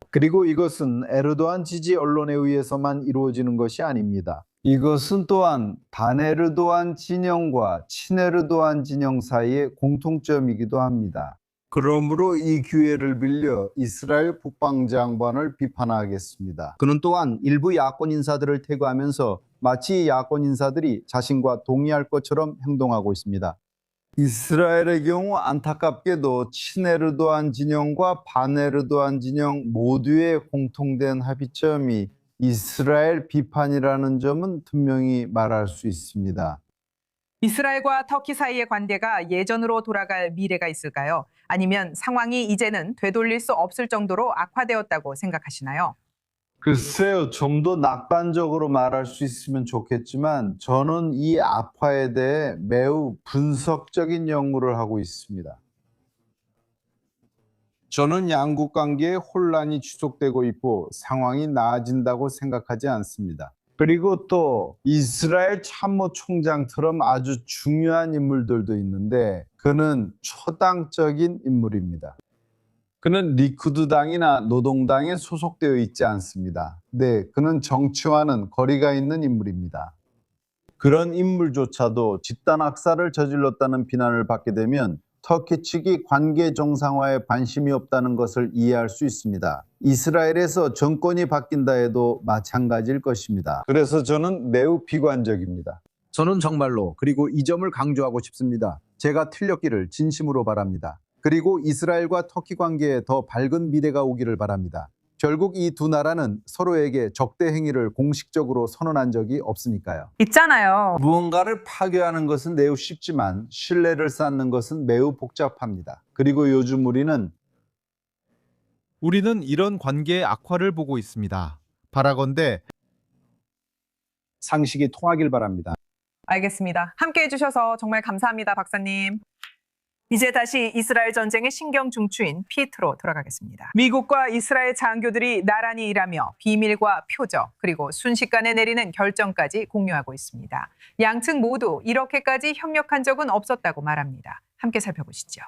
그리고 이것은 에르도안 지지 언론에 의해서만 이루어지는 것이 아닙니다. 이것은 또한 반에르도안 진영과 친에르도안 진영 사이의 공통점이기도 합니다. 그러므로 이 기회를 빌려 이스라엘 국방장관을 비판하겠습니다. 그는 또한 일부 야권 인사들을 태그하면서 마치 야권 인사들이 자신과 동의할 것처럼 행동하고 있습니다. 이스라엘의 경우 안타깝게도 친에르도안 진영과 반에르도안 진영 모두의 공통된 합의점이 이스라엘 비판이라는 점은 분명히 말할 수 있습니다. 이스라엘과 터키 사이의 관계가 예전으로 돌아갈 미래가 있을까요? 아니면 상황이 이제는 되돌릴 수 없을 정도로 악화되었다고 생각하시나요? 글쎄요, 좀 더 낙관적으로 말할 수 있으면 좋겠지만 저는 이 악화에 대해 매우 분석적인 연구를 하고 있습니다. 저는 양국 관계에 혼란이 지속되고 있고 상황이 나아진다고 생각하지 않습니다. 그리고 또 이스라엘 참모총장처럼 아주 중요한 인물들도 있는데 그는 초당적인 인물입니다. 그는 리쿠드 당이나 노동당에 소속되어 있지 않습니다. 네, 그는 정치와는 거리가 있는 인물입니다. 그런 인물조차도 집단 학살을 저질렀다는 비난을 받게 되면 터키 측이 관계 정상화에 관심이 없다는 것을 이해할 수 있습니다. 이스라엘에서 정권이 바뀐다 해도 마찬가지일 것입니다. 그래서 저는 매우 비관적입니다. 저는 정말로 그리고 이 점을 강조하고 싶습니다. 제가 틀렸기를 진심으로 바랍니다. 그리고 이스라엘과 터키 관계에 더 밝은 미래가 오기를 바랍니다. 결국 이 두 나라는 서로에게 적대 행위를 공식적으로 선언한 적이 없으니까요. 있잖아요. 무언가를 파괴하는 것은 매우 쉽지만 신뢰를 쌓는 것은 매우 복잡합니다. 그리고 요즘 우리는 이런 관계의 악화를 보고 있습니다. 바라건대 상식이 통하길 바랍니다. 알겠습니다. 함께 해주셔서 정말 감사합니다, 박사님. 이제 다시 이스라엘 전쟁의 신경 중추인 피트로 돌아가겠습니다. 미국과 이스라엘 장교들이 나란히 일하며 비밀과 표적 그리고 순식간에 내리는 결정까지 공유하고 있습니다. 양측 모두 이렇게까지 협력한 적은 없었다고 말합니다. 함께 살펴보시죠.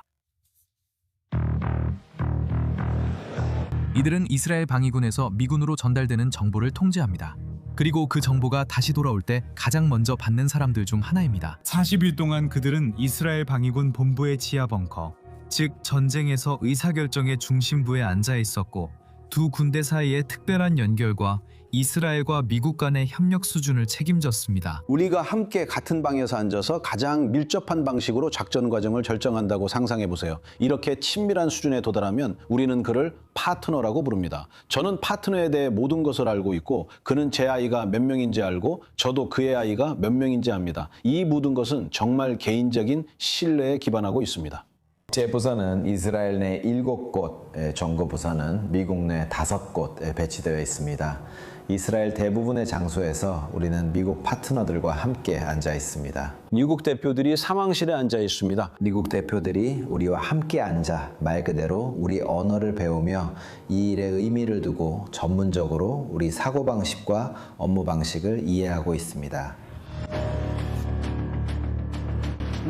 이들은 이스라엘 방위군에서 미군으로 전달되는 정보를 통제합니다. 그리고 그 정보가 다시 돌아올 때 가장 먼저 받는 사람들 중 하나입니다. 40일 동안 그들은 이스라엘 방위군 본부의 지하 벙커, 즉 전쟁에서 의사결정의 중심부에 앉아 있었고 두 군대 사이의 특별한 연결과 이스라엘과 미국 간의 협력 수준을 책임졌습니다. 우리가 함께 같은 방에서 앉아서 가장 밀접한 방식으로 작전 과정을 결정한다고 상상해 보세요. 이렇게 친밀한 수준에 도달하면 우리는 그를 파트너라고 부릅니다. 저는 파트너에 대해 모든 것을 알고 있고 그는 제 아이가 몇 명인지 알고 저도 그의 아이가 몇 명인지 압니다. 이 모든 것은 정말 개인적인 신뢰에 기반하고 있습니다. 제 부서는 이스라엘 내 7곳, 정거 부서는 미국 내 5곳에 배치되어 있습니다. 이스라엘 대부분의 장소에서 우리는 미국 파트너들과 함께 앉아 있습니다. 미국 대표들이 상황실에 앉아 있습니다. 미국 대표들이 우리와 함께 앉아 말 그대로 우리 언어를 배우며 이 일에 의미를 두고 전문적으로 우리 사고방식과 업무 방식을 이해하고 있습니다.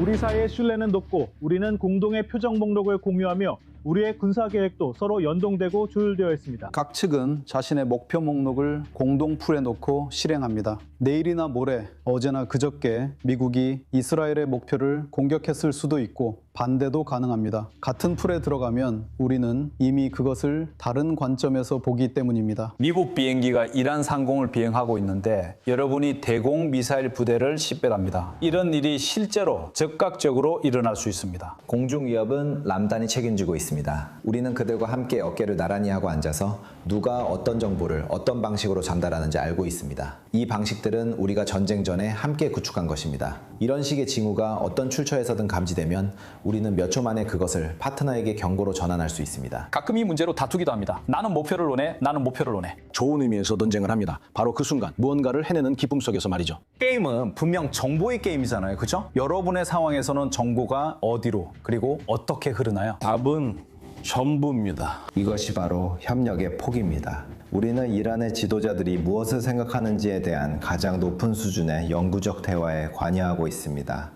우리 사이의 신뢰는 높고 우리는 공동의 표적 목록을 공유하며 우리의 군사 계획도 서로 연동되고 조율되어 있습니다. 각 측은 자신의 목표 목록을 공동 풀에 놓고 실행합니다. 내일이나 모레, 어제나 그저께 미국이 이스라엘의 목표를 공격했을 수도 있고 반대도 가능합니다. 같은 풀에 들어가면 우리는 이미 그것을 다른 관점에서 보기 때문입니다. 미국 비행기가 이란 상공을 비행하고 있는데 여러분이 대공 미사일 부대를 식별합니다. 이런 일이 실제로 즉각적으로 일어날 수 있습니다. 공중 위협은 람단이 책임지고 있습니다. 우리는 그들과 함께 어깨를 나란히 하고 앉아서 누가 어떤 정보를 어떤 방식으로 전달하는지 알고 있습니다. 이 방식들은 우리가 전쟁 전에 함께 구축한 것입니다. 이런 식의 징후가 어떤 출처에서든 감지되면 우리는 몇 초 만에 그것을 파트너에게 경고로 전환할 수 있습니다. 가끔 이 문제로 다투기도 합니다. 나는 목표를 논해, 나는 목표를 논해. 좋은 의미에서 논쟁을 합니다. 바로 그 순간 무언가를 해내는 기쁨 속에서 말이죠. 게임은 분명 정보의 게임이잖아요. 그죠? 여러분의 상황에서는 정보가 어디로 그리고 어떻게 흐르나요? 답은 전부입니다. 이것이 바로 협력의 폭입니다. 우리는 이란의 지도자들이 무엇을 생각하는지에 대한 가장 높은 수준의 영구적 대화에 관여하고 있습니다.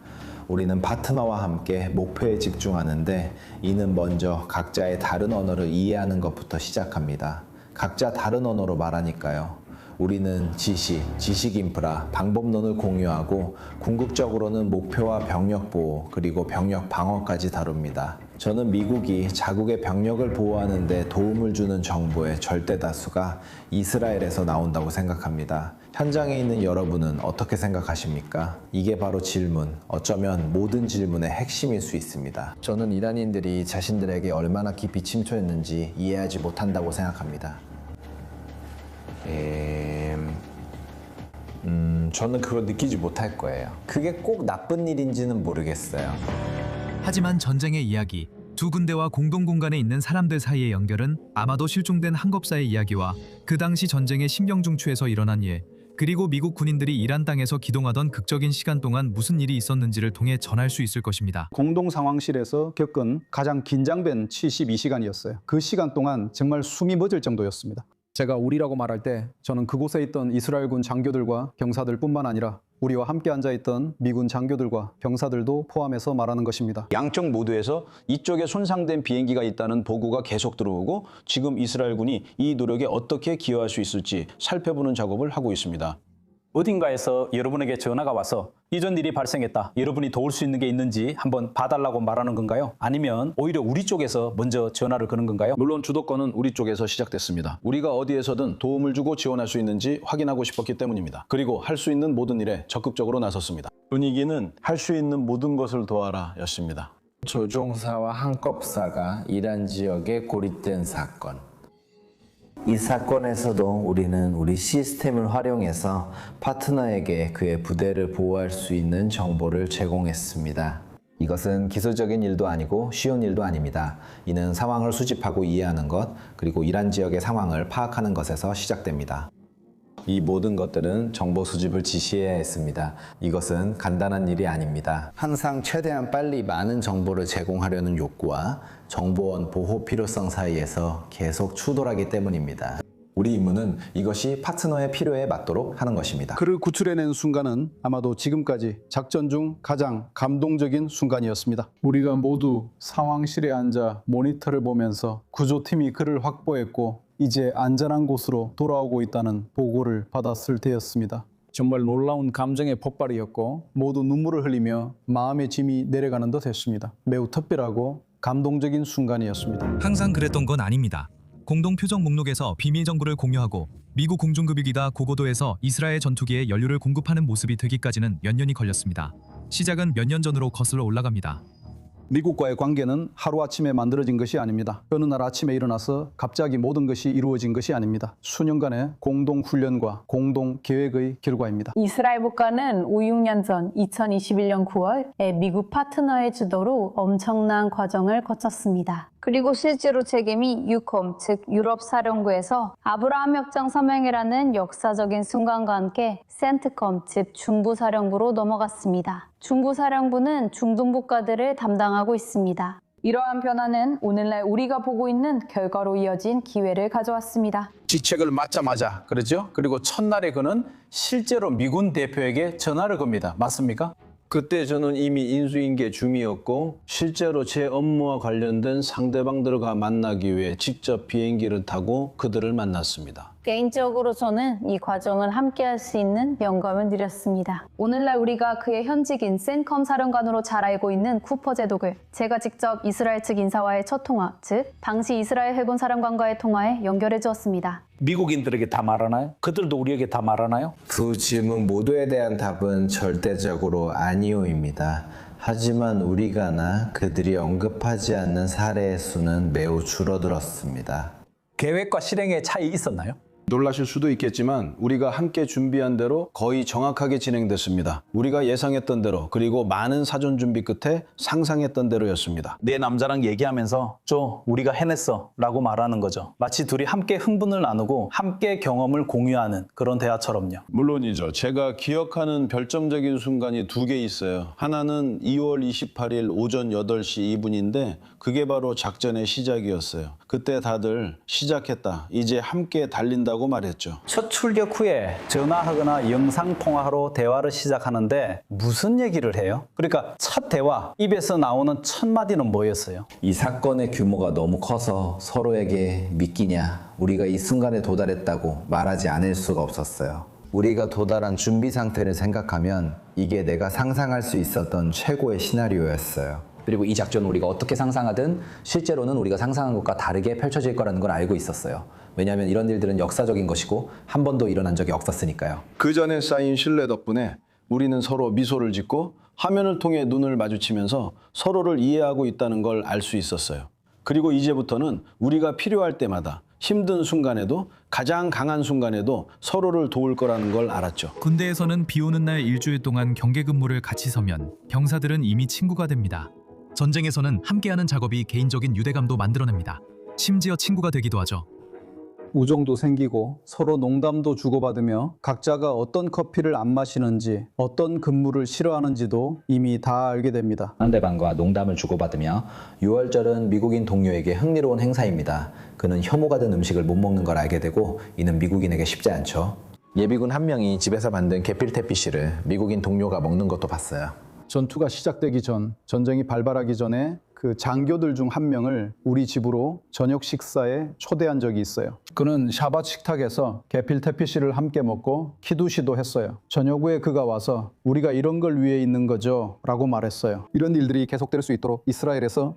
우리는 파트너와 함께 목표에 집중하는데 이는 먼저 각자의 다른 언어를 이해하는 것부터 시작합니다. 각자 다른 언어로 말하니까요. 우리는 지식 인프라, 방법론을 공유하고 궁극적으로는 목표와 병력 보호, 그리고 병력 방어까지 다룹니다. 저는 미국이 자국의 병력을 보호하는 데 도움을 주는 정보의 절대 다수가 이스라엘에서 나온다고 생각합니다. 현장에 있는 여러분은 어떻게 생각하십니까? 이게 바로 질문, 어쩌면 모든 질문의 핵심일 수 있습니다. 저는 이란인들이 자신들에게 얼마나 깊이 침투했는지 이해하지 못한다고 생각합니다. 저는 그걸 느끼지 못할 거예요. 그게 꼭 나쁜 일인지는 모르겠어요. 하지만 전쟁의 이야기, 두 군대와 공동 공간에 있는 사람들 사이의 연결은 아마도 실종된 항법사의 이야기와 그 당시 전쟁의 신경중추에서 일어난 일, 그리고 미국 군인들이 이란 땅에서 기동하던 극적인 시간 동안 무슨 일이 있었는지를 통해 전할 수 있을 것입니다. 공동 상황실에서 겪은 가장 긴장된 72시간이었어요. 그 시간 동안 정말 숨이 멎을 정도였습니다. 제가 우리라고 말할 때 저는 그곳에 있던 이스라엘군 장교들과 병사들뿐만 아니라 우리와 함께 앉아있던 미군 장교들과 병사들도 포함해서 말하는 것입니다. 양쪽 모두에서 이쪽에 손상된 비행기가 있다는 보고가 계속 들어오고 지금 이스라엘군이 이 노력에 어떻게 기여할 수 있을지 살펴보는 작업을 하고 있습니다. 어딘가에서 여러분에게 전화가 와서 이전 일이 발생했다. 여러분이 도울 수 있는 게 있는지 한번 봐달라고 말하는 건가요? 아니면 오히려 우리 쪽에서 먼저 전화를 거는 건가요? 물론 주도권은 우리 쪽에서 시작됐습니다. 우리가 어디에서든 도움을 주고 지원할 수 있는지 확인하고 싶었기 때문입니다. 그리고 할 수 있는 모든 일에 적극적으로 나섰습니다. 분위기는 할 수 있는 모든 것을 도와라 였습니다. 조종사와 항법사가 이란 지역에 고립된 사건. 이 사건에서도 우리는 우리 시스템을 활용해서 파트너에게 그의 부대를 보호할 수 있는 정보를 제공했습니다. 이것은 기술적인 일도 아니고 쉬운 일도 아닙니다. 이는 상황을 수집하고 이해하는 것, 그리고 이란 지역의 상황을 파악하는 것에서 시작됩니다. 이 모든 것들은 정보 수집을 지시해야 했습니다. 이것은 간단한 일이 아닙니다. 항상 최대한 빨리 많은 정보를 제공하려는 욕구와 정보원 보호 필요성 사이에서 계속 추돌하기 때문입니다. 우리 임무는 이것이 파트너의 필요에 맞도록 하는 것입니다. 그를 구출해낸 순간은 아마도 지금까지 작전 중 가장 감동적인 순간이었습니다. 우리가 모두 상황실에 앉아 모니터를 보면서 구조팀이 그를 확보했고 이제 안전한 곳으로 돌아오고 있다는 보고를 받았을 때였습니다. 정말 놀라운 감정의 폭발이었고 모두 눈물을 흘리며 마음의 짐이 내려가는 듯 했습니다. 매우 특별하고 감동적인 순간이었습니다. 항상 그랬던 건 아닙니다. 공동 표적 목록에서 비밀 정보를 공유하고 미국 공중급유기가 고고도에서 이스라엘 전투기에 연료를 공급하는 모습이 되기까지는 몇 년이 걸렸습니다. 시작은 몇 년 전으로 거슬러 올라갑니다. 미국과의 관계는 하루아침에 만들어진 것이 아닙니다. 어느 날 아침에 일어나서 갑자기 모든 것이 이루어진 것이 아닙니다. 수년간의 공동훈련과 공동계획의 결과입니다. 이스라엘 국가는 5, 6년 전 2021년 9월에 미국 파트너의 주도로 엄청난 과정을 거쳤습니다. 그리고 실제로 책임이 유콤, 즉 유럽사령부에서 아브라함 협정 서명이라는 역사적인 순간과 함께 센트컴, 즉 중부사령부로 넘어갔습니다. 중부사령부는 중동 국가들을 담당하고 있습니다. 이러한 변화는 오늘날 우리가 보고 있는 결과로 이어진 기회를 가져왔습니다. 직책을 맡자마자 그렇죠? 그리고 첫날에 그는 실제로 미군 대표에게 전화를 겁니다. 맞습니까? 그때 저는 이미 인수인계 중이었고 실제로 제 업무와 관련된 상대방들과 만나기 위해 직접 비행기를 타고 그들을 만났습니다. 개인적으로 저는 이 과정을 함께 할 수 있는 영감을 누렸습니다. 오늘날 우리가 그의 현직인 센컴 사령관으로 잘 알고 있는 쿠퍼 제독을 제가 직접 이스라엘 측 인사와의 첫 통화, 즉 당시 이스라엘 해군 사령관과의 통화에 연결해 주었습니다. 미국인들에게 다 말하나요? 그들도 우리에게 다 말하나요? 두 질문 모두에 대한 답은 절대적으로 아니오입니다. 하지만 우리가나 그들이 언급하지 않는 사례의 수는 매우 줄어들었습니다. 계획과 실행의 차이 있었나요? 놀라실 수도 있겠지만 우리가 함께 준비한 대로 거의 정확하게 진행됐습니다. 우리가 예상했던 대로 그리고 많은 사전 준비 끝에 상상했던 대로였습니다. 내 남자랑 얘기하면서 쪼 우리가 해냈어 라고 말하는 거죠. 마치 둘이 함께 흥분을 나누고 함께 경험을 공유하는 그런 대화처럼요. 물론이죠. 제가 기억하는 결정적인 순간이 2개 있어요. 하나는 2월 28일 오전 8시 2분인데 그게 바로 작전의 시작이었어요. 그때 다들 시작했다. 이제 함께 달린다고 말했죠. 첫 출격 후에 전화하거나 영상통화로 대화를 시작하는데 무슨 얘기를 해요? 그러니까 첫 대화, 입에서 나오는 첫 마디는 뭐였어요? 이 사건의 규모가 너무 커서 서로에게 믿기냐, 우리가 이 순간에 도달했다고 말하지 않을 수가 없었어요. 우리가 도달한 준비 상태를 생각하면 이게 내가 상상할 수 있었던 최고의 시나리오였어요. 그리고 이 작전은 우리가 어떻게 상상하든 실제로는 우리가 상상한 것과 다르게 펼쳐질 거라는 걸 알고 있었어요. 왜냐하면 이런 일들은 역사적인 것이고 한 번도 일어난 적이 없었으니까요. 그 전에 쌓인 신뢰 덕분에 우리는 서로 미소를 짓고 화면을 통해 눈을 마주치면서 서로를 이해하고 있다는 걸 알 수 있었어요. 그리고 이제부터는 우리가 필요할 때마다 힘든 순간에도 가장 강한 순간에도 서로를 도울 거라는 걸 알았죠. 군대에서는 비 오는 날 일주일 동안 경계 근무를 같이 서면 병사들은 이미 친구가 됩니다. 전쟁에서는 함께하는 작업이 개인적인 유대감도 만들어냅니다. 심지어 친구가 되기도 하죠. 우정도 생기고 서로 농담도 주고받으며 각자가 어떤 커피를 안 마시는지, 어떤 근무를 싫어하는지도 이미 다 알게 됩니다. 상대방과 농담을 주고받으며 6월절은 미국인 동료에게 흥미로운 행사입니다. 그는 혐오가 든 음식을 못 먹는 걸 알게 되고 이는 미국인에게 쉽지 않죠. 예비군 한 명이 집에서 만든 게필테피쉬를 미국인 동료가 먹는 것도 봤어요. 전투가 시작되기 전, 전쟁이 발발하기 전에 그 장교들 중 한 명을 우리 집으로 저녁 식사에 초대한 적이 있어요. 그는 샤밧 식탁에서 게필테피쉬를 함께 먹고 키두시도 했어요. 저녁 후에 그가 와서 우리가 이런 걸 위해 있는 거죠 라고 말했어요. 이런 일들이 계속될 수 있도록 이스라엘에서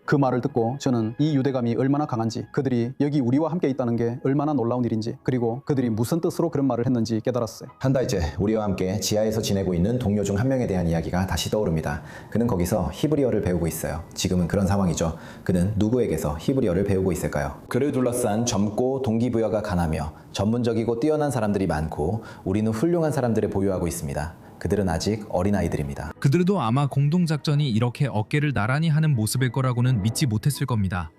그 말을 듣고 저는 이 유대감이 얼마나 강한지, 그들이 여기 우리와 함께 있다는 게 얼마나 놀라운 일인지, 그리고 그들이 무슨 뜻으로 그런 말을 했는지 깨달았어요. 한 달째 우리와 함께 지하에서 지내고 있는 동료 중 한 명에 대한 이야기가 다시 떠오릅니다. 그는 거기서 히브리어를 배우고 있어요. 지금은 그런 상황이죠. 그는 누구에게서 히브리어를 배우고 있을까요? 그를 둘러싼 젊고 동기부여가 강하며 전문적이고 뛰어난 사람들이 많고 우리는 훌륭한 사람들을 보유하고 있습니다. 그들은 아직 어린아이들입니다. 그들도 아마 공동작전이 이렇게 어깨를 나란히 하는 모습일 거라고는 믿지 못했을 겁니다.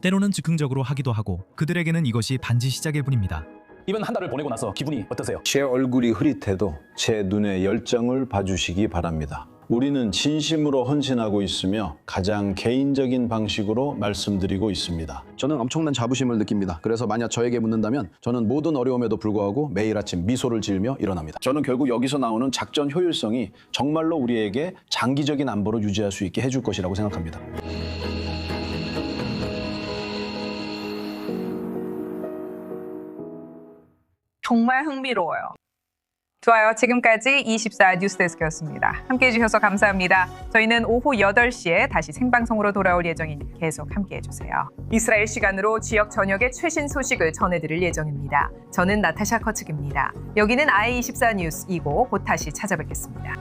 때로는 즉흥적으로 하기도 하고 그들에게는 이것이 단지 시작일 뿐입니다. 이번 한 달을 보내고 나서 기분이 어떠세요? 제 얼굴이 흐릿해도 제 눈의 열정을 봐주시기 바랍니다. 우리는 진심으로 헌신하고 있으며 가장 개인적인 방식으로 말씀드리고 있습니다. 저는 엄청난 자부심을 느낍니다. 그래서 만약 저에게 묻는다면 저는 모든 어려움에도 불구하고 매일 아침 미소를 지으며 일어납니다. 저는 결국 여기서 나오는 작전 효율성이 정말로 우리에게 장기적인 안보를 유지할 수 있게 해줄 것이라고 생각합니다. 정말 흥미로워요. 좋아요. 지금까지 24 뉴스데스크였습니다. 함께해 주셔서 감사합니다. 저희는 오후 8시에 다시 생방송으로 돌아올 예정이니 계속 함께해 주세요. 이스라엘 시간으로 지역 전역의 최신 소식을 전해드릴 예정입니다. 저는 나타샤 커츠기입니다. 여기는 i24 뉴스 이고 곧 다시 찾아뵙겠습니다.